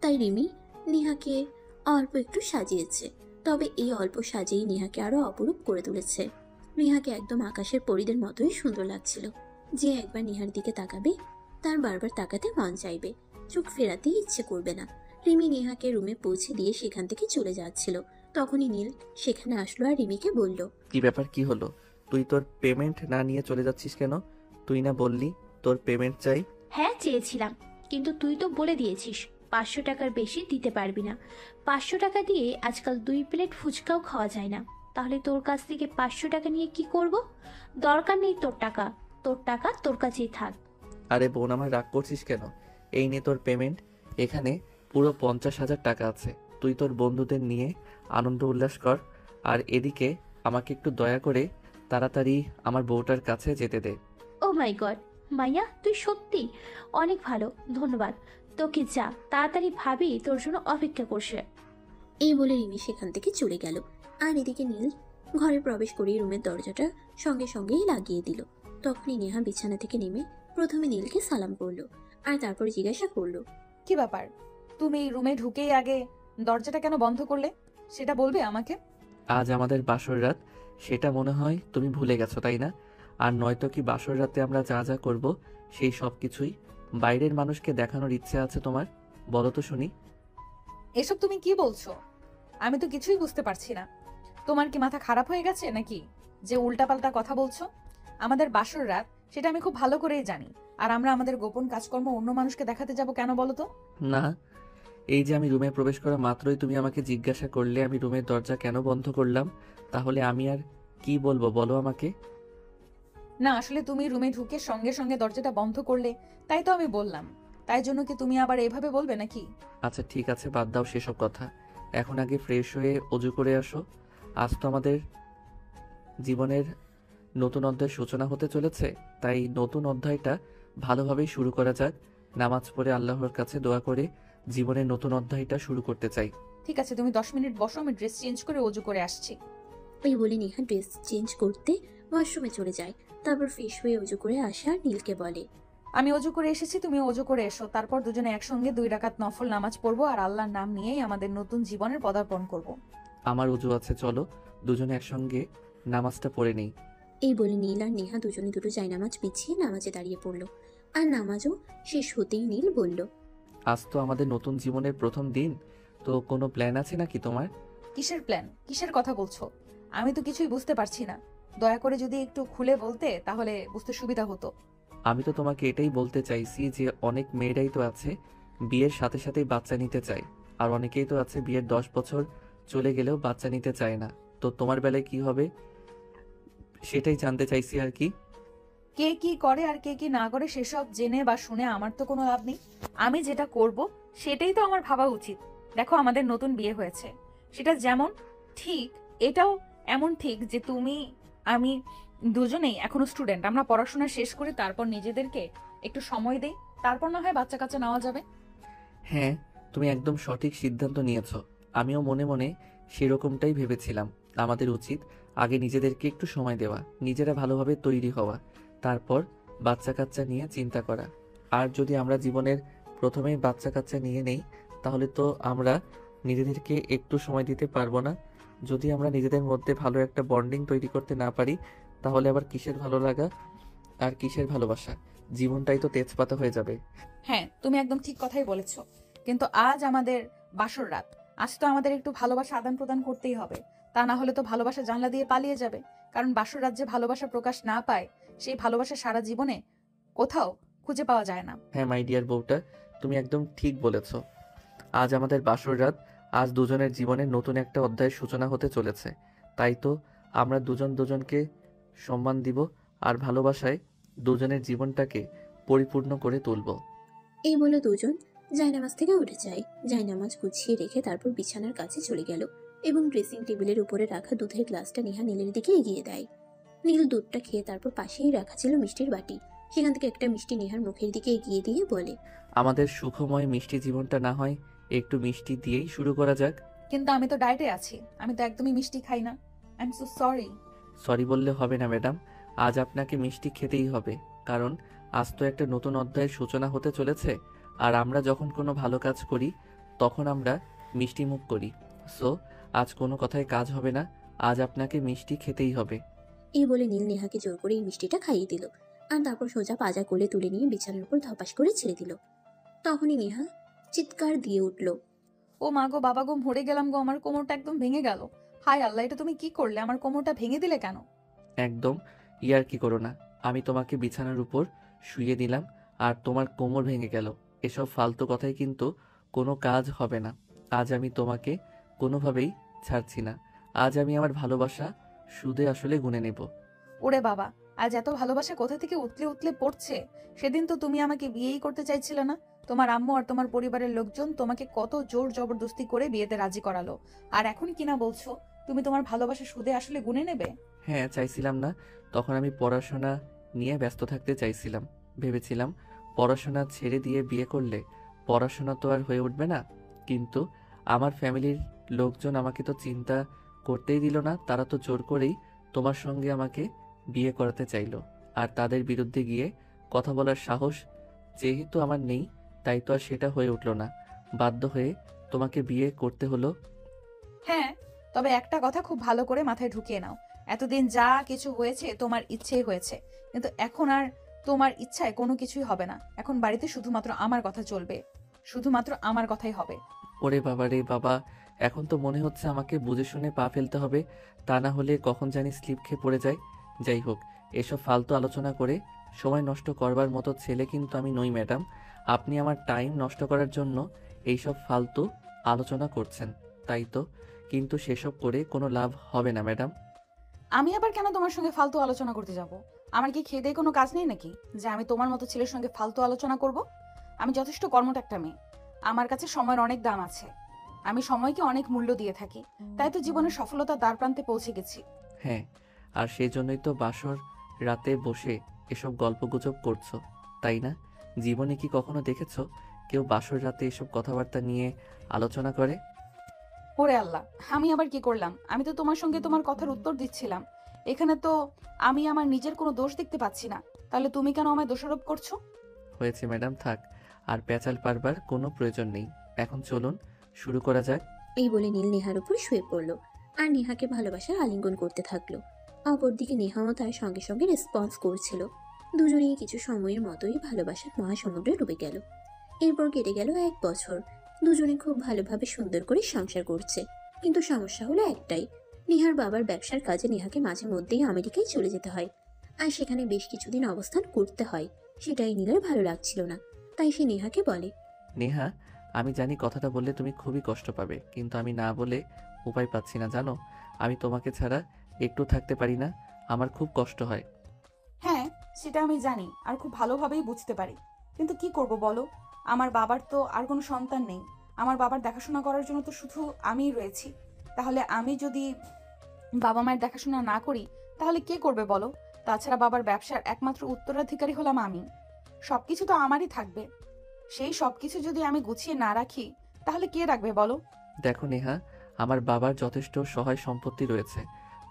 তাই রিমি নেহাকে অল্প একটু সাজিয়েছে, তবে এই অল্প সাজেই নেহাকে আরো অপরূপ করে তুলেছে। নেহাকে একদম আকাশের পরীদের মতোই সুন্দর লাগছিল। যে একবার নেহার দিকে তাকাবে তার বারবার তাকাতে মন চাইবে, চোখ ফেরাতেই ইচ্ছে করবে না। রিমি নেহাকে রুমে পৌঁছে দিয়ে সেখান থেকে চলে যাচ্ছিল, তখনই নীল সেখানে আসলো আর রিমিকে বলল, কি ব্যাপার, কি হলো? তুই তোর পেমেন্ট না নিয়ে চলে যাচ্ছিস কেন? তুই না বললি তোর পেমেন্ট চাই? হ্যাঁ চেয়েছিলাম, কিন্তু তুই তো বলে দিয়েছিস 500 টাকার বেশি দিতে পারবি না। 500 টাকা দিয়ে আজকাল 2 প্লেট ফুচকাও খাওয়া যায় না। তাহলে তোর কাছ থেকে 500 টাকা নিয়ে কি করব? দরকার নেই তোর টাকা, তোর টাকা তোর কাছেই থাক। আরে বোন, আমার রাগ করছিস কেন? এই নে তোর পেমেন্ট, এখানে পুরো 50,000 টাকা আছে। তুই তোর বন্ধুদের নিয়ে আনন্দ উল্লাস কর, আর এদিকে আমাকে একটু দয়া করে তাড়াতাড়ি আমার বউটার কাছে যেতে দে। ও মাই গড, মাইয়া তুই সত্যি অনেক ভালো, ধন্যবাদ তোকে। যা তাড়াতাড়ি, ভাবি তোর জন্য অপেক্ষা করছে। এই বলে রিমি সেখান থেকে চলে গেল। আর এদিকে নীল ঘরে প্রবেশ করেই রুমের দরজাটা সঙ্গে সঙ্গেই লাগিয়ে দিল। তখনই নেহা বিছানা থেকে নেমে প্রথমে নীলকে সালাম করলো, আর তারপর জিজ্ঞাসা করলো, কি ব্যাপার, তুমি রুমে ঢুকেই আগে দরজাটা কেন বন্ধ করলে সেটা বলবে আমাকে? আজ আমাদের বাসর রাত, সেটা মনে হয় তুমি ভুলে গেছো, তাই না? আর নয়তো কি বাসর রাতে আমরা যা যা করব সেই সব কিছুই বাইরের মানুষকে দেখানোর ইচ্ছে আছে তোমার? বলো তো শুনি। এসব তুমি কি বলছো? আমি তো কিছুই বুঝতে পারছি না। তোমার কি মাথা খারাপ হয়ে গেছে নাকি যে উল্টাপাল্টা কথা বলছো? আমাদের বাসর রাত, সেটা আমি খুব ভালো করেই জানি। আর আমরা আমাদের গোপন কাজকর্ম অন্য মানুষকে দেখাতে যাব কেন বলো তো? না, এই যে আমি রুমে প্রবেশ করা মাত্রই তুমি আমাকে জিজ্ঞাসা করলে আমি রুমের দরজা কেন বন্ধ করলাম, তাহলে আমি আর কি বলবো বলো আমাকে? না, আসলে তুমি রুমে ঢুকে সঙ্গে সঙ্গে দরজাটা বন্ধ করলে, তাই তো আমি বললাম। তাই জন্য কি তুমি আবার এভাবে বলবে নাকি? আচ্ছা ঠিক আছে, বাদ দাও সেসব কথা। এখন আগে ফ্রেশ হয়ে অজু করে আসো। আজ তো আমাদের জীবনের নতুন অধ্যায়ের সূচনা হতে চলেছে, তাই নতুন অধ্যায়টা ভালোভাবেই শুরু করা যাক। নামাজ পড়ে আল্লাহর কাছে দোয়া করে জীবনের নতুন অধ্যায়টা শুরু করতে চাই। ঠিক আছে, তুমি 10 মিনিট বসো, আমি ড্রেস চেঞ্জ করে অজু করে আসছি। এই বলে নেহা ড্রেস চেঞ্জ করতে ওয়াশরুমে চলে যায়। তারপর ফ্রেশ হয়ে উজু করে আসে আর নীলকে বলে, আমি অজু করে এসেছি, তুমি অজু করে এসো। তারপর দুজনে একসঙ্গে 2 রাকাত নফল নামাজ পড়বো আর আল্লাহর নাম নিয়েই আমাদের নতুন জীবনের পদার্পণ করব। আমার উজু আছে, চলো দুজনে একসঙ্গে নামাজটা পড়ে নেই। এই বলে নীল আর নেহা দুজনে দুটো জায়নামাজ বিছিয়ে নামাজে দাঁড়িয়ে পড়লো। আর নামাজও শেষ হতেই নীল বলল, আজ তো আমাদের নতুন জীবনের প্রথম দিন, তো কোনো প্ল্যান আছে নাকি তোমার? কিসের প্ল্যান, কিসের কথা বলছো? আমি তো কিছুই বুঝতে পারছি না। দয়া করে যদি একটু খুলে বলতে তাহলে বুঝতে সুবিধা হতো। আমি তো তোমাকে এটাই বলতে চাইছি যে অনেক মেয়েরাই তো আছে বিয়ের সাথে সাথেই বাচ্চা নিতে চায়, আর অনেকেই তো আছে বিয়ের 10 বছর চলে গেলেও বাচ্চা নিতে চায় না। তো তোমার বেলায় কি হবে সেটাই জানতে চাইছি আর কি। কে কি করে আর কে কি না করে সেসব জেনে বা শুনে আমার তো কোনো লাভ নেই। আমি যেটা করব সেটাই তো আমার ভাবা উচিত। দেখো, আমাদের নতুন বিয়ে হয়েছে, সেটা যেমন ঠিক এটাও এমন ঠিক যে তুমি আমি দুজনেই এখনো স্টুডেন্ট। আমরা পড়াশোনা শেষ করে তারপর নিজেদেরকে একটু সময় দেই, তারপর না হয় বাচ্চা কাচ্চা নেওয়া যাবে। হ্যাঁ, তুমি একদম সঠিক সিদ্ধান্ত নিয়েছো। আমিও মনে মনে সেরকমটাই ভেবেছিলাম। আমাদের উচিত আগে নিজেদেরকে একটু সময় দেওয়া, নিজেরা ভালোভাবে তৈরি হওয়া, তারপর বাচ্চা কাচ্চা নিয়ে চিন্তা করা। আর যদি আমরা জীবনের প্রথমেই বাচ্চা কাচ্চা নিয়ে নেই তাহলে তো আমরা নিজেদেরকে একটু সময় দিতে পারবো না। যদি আমরা নিজেদের মধ্যে ভালো একটা বন্ডিং তৈরি করতে না পারি তাহলে আবার কিসের ভালো লাগা আর কিসের ভালোবাসা? জীবনটাই তো তেজপাতা হয়ে যাবে। হ্যাঁ, তুমি একদম ঠিক কথাই বলেছো। কিন্তু আজ আমাদের বাসর রাত, আজ তো আমাদের একটু ভালোবাসা আদান প্রদান করতেই হবে। তা না হলে তো ভালোবাসা জানলা দিয়ে পালিয়ে যাবে। কারণ বাসর রাত যে ভালোবাসা প্রকাশ না পায়, সেই ভালোবাসা সারা জীবনে কোথাও খুঁজে পাওয়া যায় না। হ্যাঁ মাই ডিয়ার বউটা, তুমি একদম ঠিক বলেছ। আজ আমাদের বাসর রাত, আজ দুজনের জীবনের নতুন একটা অধ্যায়ের সূচনা হতে চলেছে। তাই তো আমরা দুজন দুজনকে সম্মান দিব আর ভালোবাসায় দুজনের জীবনটাকে পরিপূর্ণ করে তুলব। এই বলে দুজন জায়নামাজ থেকে উঠে যায়। জায়নামাজ গুছিয়ে রেখে তারপর বিছানার কাছে চলে গেল এবং ড্রেসিং টেবিলের উপরে রাখা দুধের গ্লাসটা নেহা নীলের দিকে এগিয়ে দেয়। নীল দুধটা খেয়ে তারপর পাশেই রাখা ছিল মিষ্টির বাটি, সেখান থেকে একটা মিষ্টি নেহার মুখের দিকে এগিয়ে দিয়ে বলে, আমাদের সুখময় মিষ্টি জীবনটা না হয় একটু মিষ্টি দিয়েই শুরু করা যাক। কিন্তু আমি তো ডায়েটে আছি, আমি তো একদমই মিষ্টি খাই না। I am so sorry. Sorry বললে হবে না ম্যাডাম, আজ আপনাকে মিষ্টি খেতেই হবে, কারণ আজ তো একটা নতুন অধ্যায়ের সূচনা হতে চলেছে। আর আমরা যখন কোনো ভালো কাজ করি তখন আমরা মিষ্টি মুখ করি। সো আজ কোনো কথায় কাজ হবে না, আজ আপনাকে মিষ্টি খেতেই হবে। এই বলে নীল নেহাকে জোর করে এই মিষ্টিটা খাইয়ে দিল আর তারপর সোজা পাজা কোলে তুলে নিয়ে বিছানার উপর ধপাস করে ছেড়ে দিল। তখনই নেহা চিৎকার দিয়ে উঠল, ও মা গো, বাবা গো, মরে গেলাম গো, আমার কোমরটা একদম ভেঙে গেল। হায় আল্লাহ, এটা তুমি কি করলে? আমার কোমরটা ভেঙে দিলে কেন? একদম ইয়ার কি করো না, আমি তোমাকে বিছানার উপর শুইয়ে দিলাম আর তোমার কোমর ভেঙে গেল। এসব ফালতু কথাই কিন্তু কোনো কাজ হবে না। আজ আমি তোমাকে কোনোভাবেই ছাড়ছি না। আজ আমি আমার ভালোবাসা সুদে আসলে গুনে নেব। ওরে বাবা, আজ এত ভালোবাসা কোথা থেকে উতলে উতলে পড়ছে। সেদিন তো তুমি আমাকে বিয়েই করতে চাইছিলে না। তোমার আম্মু আর তোমার পরিবারের লোকজন তোমাকে কত জোর জবরদস্তি করে বিয়েতে রাজি করালো, আর এখন কিনা বলছো তুমি তোমার ভালোবাসা সুদে আসলে গুনে নেবে? হ্যাঁ, চাইছিলাম না, তখন আমি পড়াশোনা নিয়ে ব্যস্ত থাকতে চাইছিলাম। ভেবেছিলাম পড়াশোনা ছেড়ে দিয়ে বিয়ে করলে পড়াশোনা তো আর হয়ে উঠবে না। কিন্তু আমার ফ্যামিলির লোকজন আমাকে তো চিন্তা করতেই দিল না। তারা তো জোর করেই তোমার সঙ্গে আমাকে বিয়ে করাতে চাইলো। আর তাদের বিরুদ্ধে গিয়ে কথা বলার সাহস যেহেতু আমার নেই, তাই তো আর সেটা হয়ে উঠল না। বাধ্য হয়ে তোমাকে বিয়ে করতে হলো। হ্যাঁ, তবে একটা কথা খুব ভালো করে মাথায় ঢুকিয়ে নাও, এতদিন যা কিছু হয়েছে তোমার ইচ্ছেই হয়েছে, কিন্তু এখন আর তোমার ইচ্ছায় কোনো কিছুই হবে না। এখন বাড়িতে শুধুমাত্র আমার কথা চলবে, শুধুমাত্র আমার কথাই হবে। ওরে বাবা রে বাবা, এখন তো মনে হচ্ছে আমাকে বুঝে শুনে পা ফেলতে হবে, তা না হলে কখন জানি স্লিপ খেয়ে পড়ে যায়। যাই হোক, এসব ফালতু আলোচনা করে সময় নষ্ট করবার মতো ছেলে কিন্তু আমি নই ম্যাডাম। আপনি আমার টাইম নষ্ট করার জন্য এইসব ফালতু আলোচনা করছেন, তাই তো? কিন্তু সেসব করে কোনো লাভ হবে না ম্যাডাম। আমি আবার কেন তোমার সঙ্গে ফালতু আলোচনা করতে যাব? আমার কি খেয়ে দেয়ে কোনো কাজ নেই নাকি যে আমি তোমার মতো ছেলের সঙ্গে ফালতু আলোচনা করব? আমি যথেষ্ট কর্মঠ একটা মেয়ে, আমার কাছে সময়ের অনেক দাম আছে, আমি সময়কে অনেক মূল্য দিয়ে থাকি, তাই তো জীবনের সফলতা দ্বার প্রান্তে পৌঁছে গেছি। হ্যাঁ, আর সেই জন্যই তো বাসর রাতে বসে এসব গল্পগুজব করছো, তাই না? জীবনে কি কখনো দেখেছো কেউ বাসর রাতে এসব কথাবার্তা নিয়ে আলোচনা করে? ওরে আল্লাহ, আমি আবার কি করলাম? আমি তো তোমার সঙ্গে তোমার কথার উত্তর দিচ্ছিলাম। এখানে তো আমি আমার নিজের কোনো দোষ দেখতে পাচ্ছি না, তাহলে তুমি কেন আমায় দোষারোপ করছো? হয়েছে ম্যাডাম, থাক, আর প্যাচাল পারবার কোনো প্রয়োজন নেই। এখন চলুন শুরু করা যাক। এই বলে নীল নেহার উপর শুয়ে পড়ল আর নেহাকে ভালোবাসার আলিঙ্গন করতে থাকলো। অপরদিকে নেহাও তার সঙ্গে সঙ্গে রেসপন্স করছিল। দুজনেই কিছু সময়ের মতোই ভালোবাসার মহাসমুদ্রে ডুবে গেল। এরপর কেটে গেল 1 বছর। দুজনে খুব ভালোভাবে সুন্দর করে সংসার করছে, কিন্তু সমস্যা হলো একটাই, নেহার বাবার ব্যবসার কাজে নেহাকে মাঝে মধ্যেই আমেরিকায় চলে যেতে হয় আর সেখানে বেশ কিছুদিন অবস্থান করতে হয়। সেটাই নীলের ভালো লাগছিল না, তাই সে নেহাকে বলে, নেহা, আমি জানি কথাটা বললে তুমি খুবই কষ্ট পাবে, কিন্তু আমি না বলে উপায় পাচ্ছি না, জানো? আমি তোমাকে ছাড়া একটু থাকতে পারি না, আমার খুব কষ্ট হয়। হ্যাঁ, সেটা আমি জানি আর খুব ভালোভাবেই বুঝতে পারি, কিন্তু কি করব বলো? আমার বাবার তো আর কোনো সন্তান নেই, আমার বাবার দেখাশোনা করার জন্য তো শুধু আমিই রয়েছি। তাহলে আমি যদি বাবা মায়ের দেখাশোনা না করি তাহলে কে করবে বলো? তাছাড়া বাবার ব্যবসার একমাত্র উত্তরাধিকারী হলাম আমি, সবকিছু তো আমারই থাকবে। সেই সবকিছু যদি আমি গুছিয়ে না রাখি তাহলে কে রাখবে বলো? দেখো নেহা, আমার বাবার যথেষ্ট সহায় সম্পত্তি রয়েছে,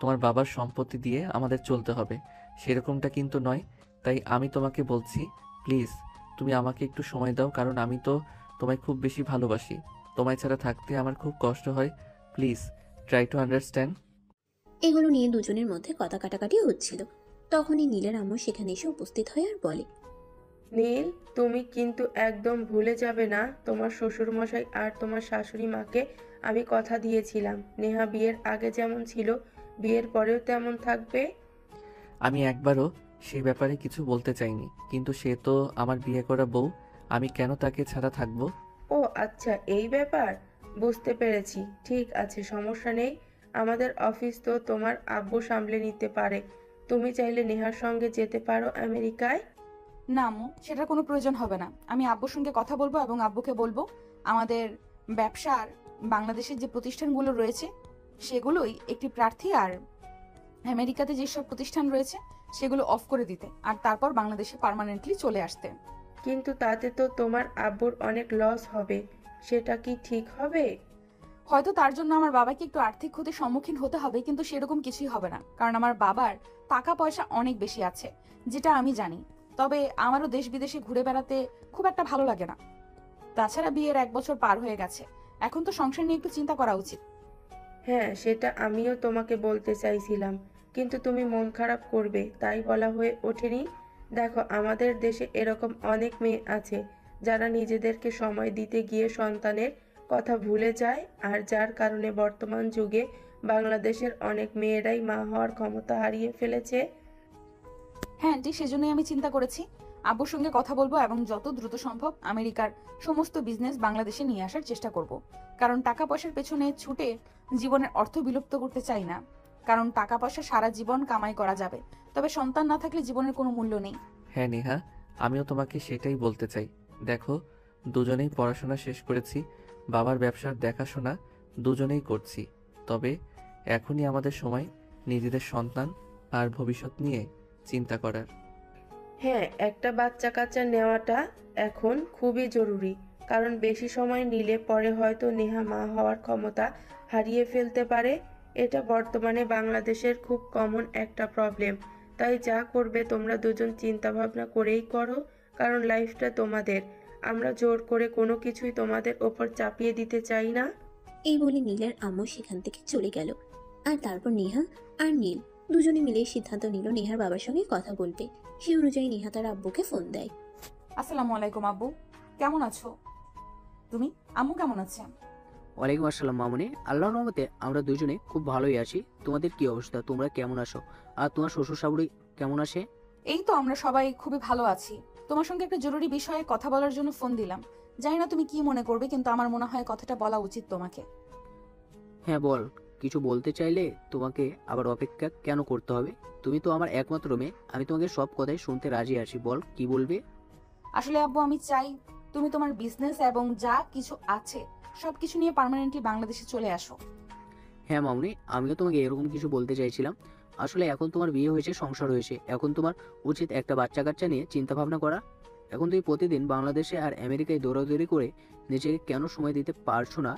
তোমার বাবার সম্পত্তি দিয়ে আমাদের চলতে হবে সেরকমটা কিন্তু নয়। তাই আমি তোমাকে বলছি, প্লিজ তুমি আমাকে একটু সময় দাও, কারণ আমি তো তোমায় খুব বেশি ভালোবাসি। তোমায় ছাড়া থাকতে আমার খুব কষ্ট হয়। Please try to understand. এগুলো নিয়ে দুজনের মধ্যে কথা কাটাকাটি হচ্ছিল। তখনই নীলের আম্মু সেখানে এসে উপস্থিত হয় আর বলে, নীল, তুমি কিন্তু একদম ভুলে যাবে না, তোমার শ্বশুরমশাই আর তোমার শাশুড়ি মাকে আমি কথা দিয়েছিলাম নেহা বিয়ের আগে যেমন ছিল বিয়ের পরেও তেমন থাকবে। আমি একবারও সেই ব্যাপারে কিছু বলতে চাইনি, কিন্তু সে তো আমার বিয়ে করা বউ, আমি কেন তাকে ছাড়া থাকবো? ও আচ্ছা, এই ব্যাপার। বুঝতে পেরেছি। ঠিক আছে, সমস্যা নেই। আমাদের অফিস তো তোমার আব্বু সামলে নিতে পারে। তুমি চাইলে নেহার সঙ্গে যেতে পারো আমেরিকায়। না আম্মু, সেটার কোনো প্রয়োজন হবে না। আমি আব্বুর সঙ্গে কথা বলবো এবং আব্বুকে বলবো আমাদের ব্যবসার বাংলাদেশের যে প্রতিষ্ঠানগুলো রয়েছে সেগুলোই একটি প্রার্থী, আর আমেরিকাতে যেসব প্রতিষ্ঠান রয়েছে সেগুলো অফ করে দিতে, আর তারপর বাংলাদেশে পার্মানেন্টলি চলে আসতে। কিন্তু তাতে তো তোমার আব্বুর অনেক লস হবে। সেটা কি ঠিক হবে? হয়তো তার জন্য আমার বাবাকে একটু আর্থিক ক্ষতির সম্মুখীন হতে হবে, কিন্তু সেরকম কিছুই হবে না, কারণ আমার বাবার টাকা পয়সা অনেক বেশি আছে, যেটা আমি জানি। তবে আমারও দেশ বিদেশে ঘুরে বেড়াতে খুব একটা ভালো লাগে না। তাছাড়া বিয়ের 1 বছর পার হয়ে গেছে, এখন তো সংসার নিয়ে একটু চিন্তা করা উচিত। হ্যাঁ, সেটা আমিও তোমাকে বলতে চাইছিলাম, কিন্তু তুমি মন খারাপ করবে তাই বলা হয়ে ওঠেনি। দেখো, আমাদের দেশে এরকম অনেক মেয়ে আছে যারা নিজেদেরকে সময় দিতে গিয়ে সন্তানের কথা ভুলে যায়, আর যার কারণে বর্তমান যুগে বাংলাদেশের অনেক মেয়েরাই মা হওয়ার ক্ষমতা হারিয়ে ফেলেছে। হ্যাঁ আন্টি, সেজন্যই আমি চিন্তা করেছি আব্বুর সঙ্গে কথা বলবো এবং যত দ্রুত সম্ভব আমেরিকার সমস্ত বিজনেস বাংলাদেশে নিয়ে আসার চেষ্টা করব। কারণ টাকা পয়সার পেছনে ছুটে জীবনের অর্থ বিলুপ্ত করতে চাই না। কারণ টাকা পয়সা সারা জীবন কামাই করা যাবে, তবে সন্তান না থাকলে জীবনের কোনো মূল্য নেই। হ্যাঁ নেহা, আমিও তোমাকে সেটাই বলতে চাই। দেখো, দুজনেই পড়াশোনা শেষ করেছি, বাবার ব্যবসার দেখাশোনা দুজনেই করছি। তবে এখনই আমাদের সময় নিজেদের সন্তান আর ভবিষ্যৎ নিয়ে চিন্তা করার। হ্যাঁ, একটা বাচ্চা কাচ্চা নেওয়াটা এখন খুবই জরুরি, কারণ বেশি সময় নিলে পরে হয়তো নেহা মা হওয়ার ক্ষমতা হারিয়ে ফেলতে পারে। এটা বর্তমানে বাংলাদেশের খুব কমন একটা প্রবলেম। তাই যা করবে তোমরা দুজন চিন্তা ভাবনা করেই করো, কারণ লাইফটা তোমাদের। আমরা জোর করে কোনো কিছুই তোমাদের ওপর চাপিয়ে দিতে চাই না। এই বলে নীলের আম্মু সেখান থেকে চলে গেল। আর তারপর নেহা আর নীল দুজনে মিলে সিদ্ধান্ত নিল নেহার বাবার সঙ্গে কথা বলবে। সে অনুযায়ী নেহা তার আব্বুকে ফোন দেয়। আসসালামু আলাইকুম আব্বু, কেমন আছো তুমি? আম্মু কেমন আছে? ওয়ালাইকুম আসসালাম মামুনি, আল্লাহর রহমতে আমরা দুজনে খুব ভালোই আছি। তোমাদের কি অবস্থা? তোমরা কেমন আছো? আর তোমার শ্বশুর শাশুড়ি কেমন আছে? এই তো আমরা সবাই খুবই ভালো আছি। তোমার সঙ্গে একটা জরুরি বিষয়ে কথা বলার জন্য ফোন দিলাম। জানি না তুমি কি মনে করবে, কিন্তু আমার মনে হয় কথাটা বলা উচিত তোমাকে। হ্যাঁ বল, কিছু বলতে চাইলে তোমাকে আবার অপেক্ষা কেন করতে হবে? তুমি তো আমার একমাত্র মেয়ে, আমি তোমাকে সব কথাই শুনতে রাজি আছি। বল, কি বলবে? আসলে আব্বু, আমি চাই তুমি তোমার বিজনেস এবং যা কিছু আছে সবকিছু নিয়ে পার্মানেন্টলি বাংলাদেশে চলে আসো। হ্যাঁ মামুনি, আমিও তোমাকে এরকম কিছু বলতে চাইছিলাম। আসলে এখন তোমার বিয়ে হয়েছে, সংসার হয়েছে, এখন তোমার উচিত একটা বাচ্চা কাচ্চা নিয়ে চিন্তা ভাবনা করা। এখন তুমি প্রতিদিন বাংলাদেশে আর আমেরিকায় দৌড়াদৌড়ি করে নিজেকে কেন সময় দিতে পারছো না,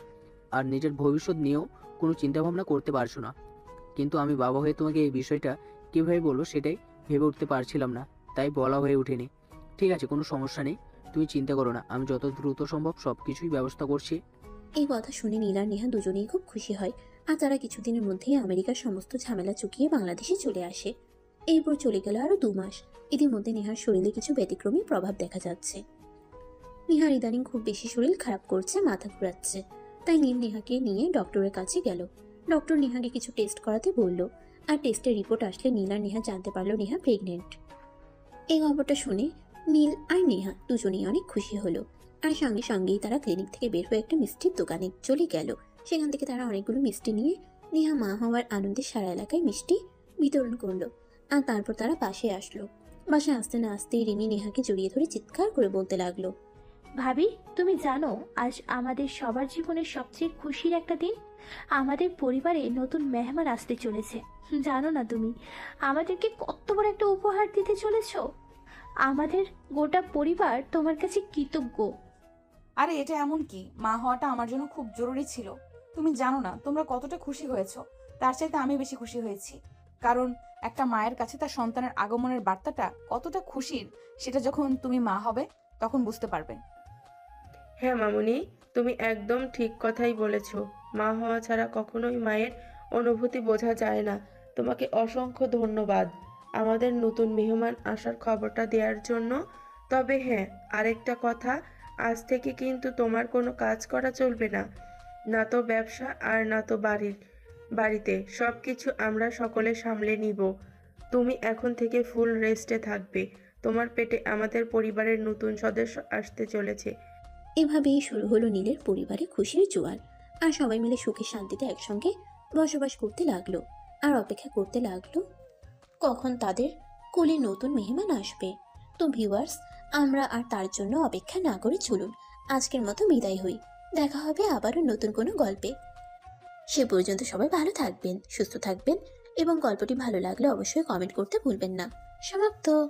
আর নিজের ভবিষ্যৎ নিয়েও কোনো চিন্তা ভাবনা করতে পারছো না। কিন্তু আমি বাবা হয়ে তোমাকে এই বিষয়টা কীভাবে বলবো সেটাই ভেবে উঠতে পারছিলাম না, তাই বলা হয়ে ওঠেনি। ঠিক আছে, কোনো সমস্যা নেই, তুমি চিন্তা করো না, আমি যত দ্রুত সম্ভব সব কিছুই ব্যবস্থা করছি। এই কথা শুনে নীল আর নেহা দুজনেই খুব খুশি হয়। আর তারা কিছুদিনের মধ্যেই আমেরিকার সমস্ত ঝামেলা চুকিয়ে বাংলাদেশে চলে আসে। এরপর চলে গেল আরো 2 মাস। ইতিমধ্যে নেহার শরীরে কিছু ব্যতিক্রমী প্রভাব দেখা যাচ্ছে। নেহার ইদানিং খুব বেশি শরীর খারাপ করছে, মাথা ঘুরাচ্ছে। তাই নীল নেহাকে নিয়ে ডক্টরের কাছে গেল। ডক্টর নেহাকে কিছু টেস্ট করাতে বলল, আর টেস্টের রিপোর্ট আসলে নীল আর নেহা জানতে পারলো নেহা প্রেগনেন্ট। এই খবরটা শুনে নীল আর নেহা দুজনেই অনেক খুশি হলো। আর সঙ্গে সঙ্গেই তারা ক্লিনিক থেকে বের হয়ে একটা মিষ্টির দোকানে চলে গেল। সেখান থেকে তারা অনেকগুলো মিষ্টি নিয়ে নেহা মা হওয়ার আনন্দে সারা এলাকায় মিষ্টি বিতরণ করলো। আর তারপর তারা বাসায় আসলো। বাসায় আসতে না আসতেই রিমি নেহাকে জড়িয়ে ধরে চিৎকার করে বলতে লাগলো, ভাবি, তুমি জানো আজ আমাদের সবার জীবনের সবচেয়ে খুশির একটা দিন। আমাদের পরিবারে নতুন মেহমান আসতে চলেছে। জানো না তুমি আমাদেরকে কত বড় একটা উপহার দিতে চলেছো? আমাদের গোটা পরিবার তোমার কাছে কৃতজ্ঞ। আরে এটা এমন কি, মা হওয়াটা আমার জন্য খুব জরুরি ছিল। তুমি জানো না তোমরা কতটা খুশি হয়েছো, তার চাইতে আমি বেশি খুশি হয়েছি। কারণ একটা মায়ের কাছে তার সন্তানের আগমনের বার্তাটা কতটা খুশির, সেটা যখন তুমি মা হবে তখন বুঝতে পারবে। হ্যাঁ মামুনি, তুমি একদম ঠিক কথাই বলেছ। মা হওয়া ছাড়া কখনোই মায়ের অনুভূতি বোঝা যায় না। তোমাকে অসংখ্য ধন্যবাদ আমাদের নতুন মেহমান আসার খবরটা দেওয়ার জন্য। তবে হ্যাঁ, আরেকটা কথা, আজ থেকে কিন্তু তোমার কোনো কাজ করা চলবে না, না তো ব্যবসা আর না তো বাড়িতে সব কিছু আমরা সকলে সামলে নিব। তুমি এখন থেকে ফুল রেস্টে থাকবে। তোমার পেটে আমাদের পরিবারের নতুন সদস্য আসতে চলেছে। এভাবেই শুরু হলো নীলের পরিবারে খুশির জোয়ার। আর সবাই মিলে সুখে শান্তিতে একসঙ্গে বসবাস করতে লাগলো। আর অপেক্ষা করতে লাগলো কখন তাদের কোলে নতুন মেহমান আসবে। তো ভিউয়ার্স, আমরা আর তার জন্য অপেক্ষা না করে চলুন আজকের মতো বিদায় হই। দেখা হবে আবারও নতুন কোনো গল্পে। সে পর্যন্ত সবাই ভালো থাকবেন, সুস্থ থাকবেন এবং গল্পটি ভালো লাগলে অবশ্যই কমেন্ট করতে ভুলবেন না। সমাপ্ত।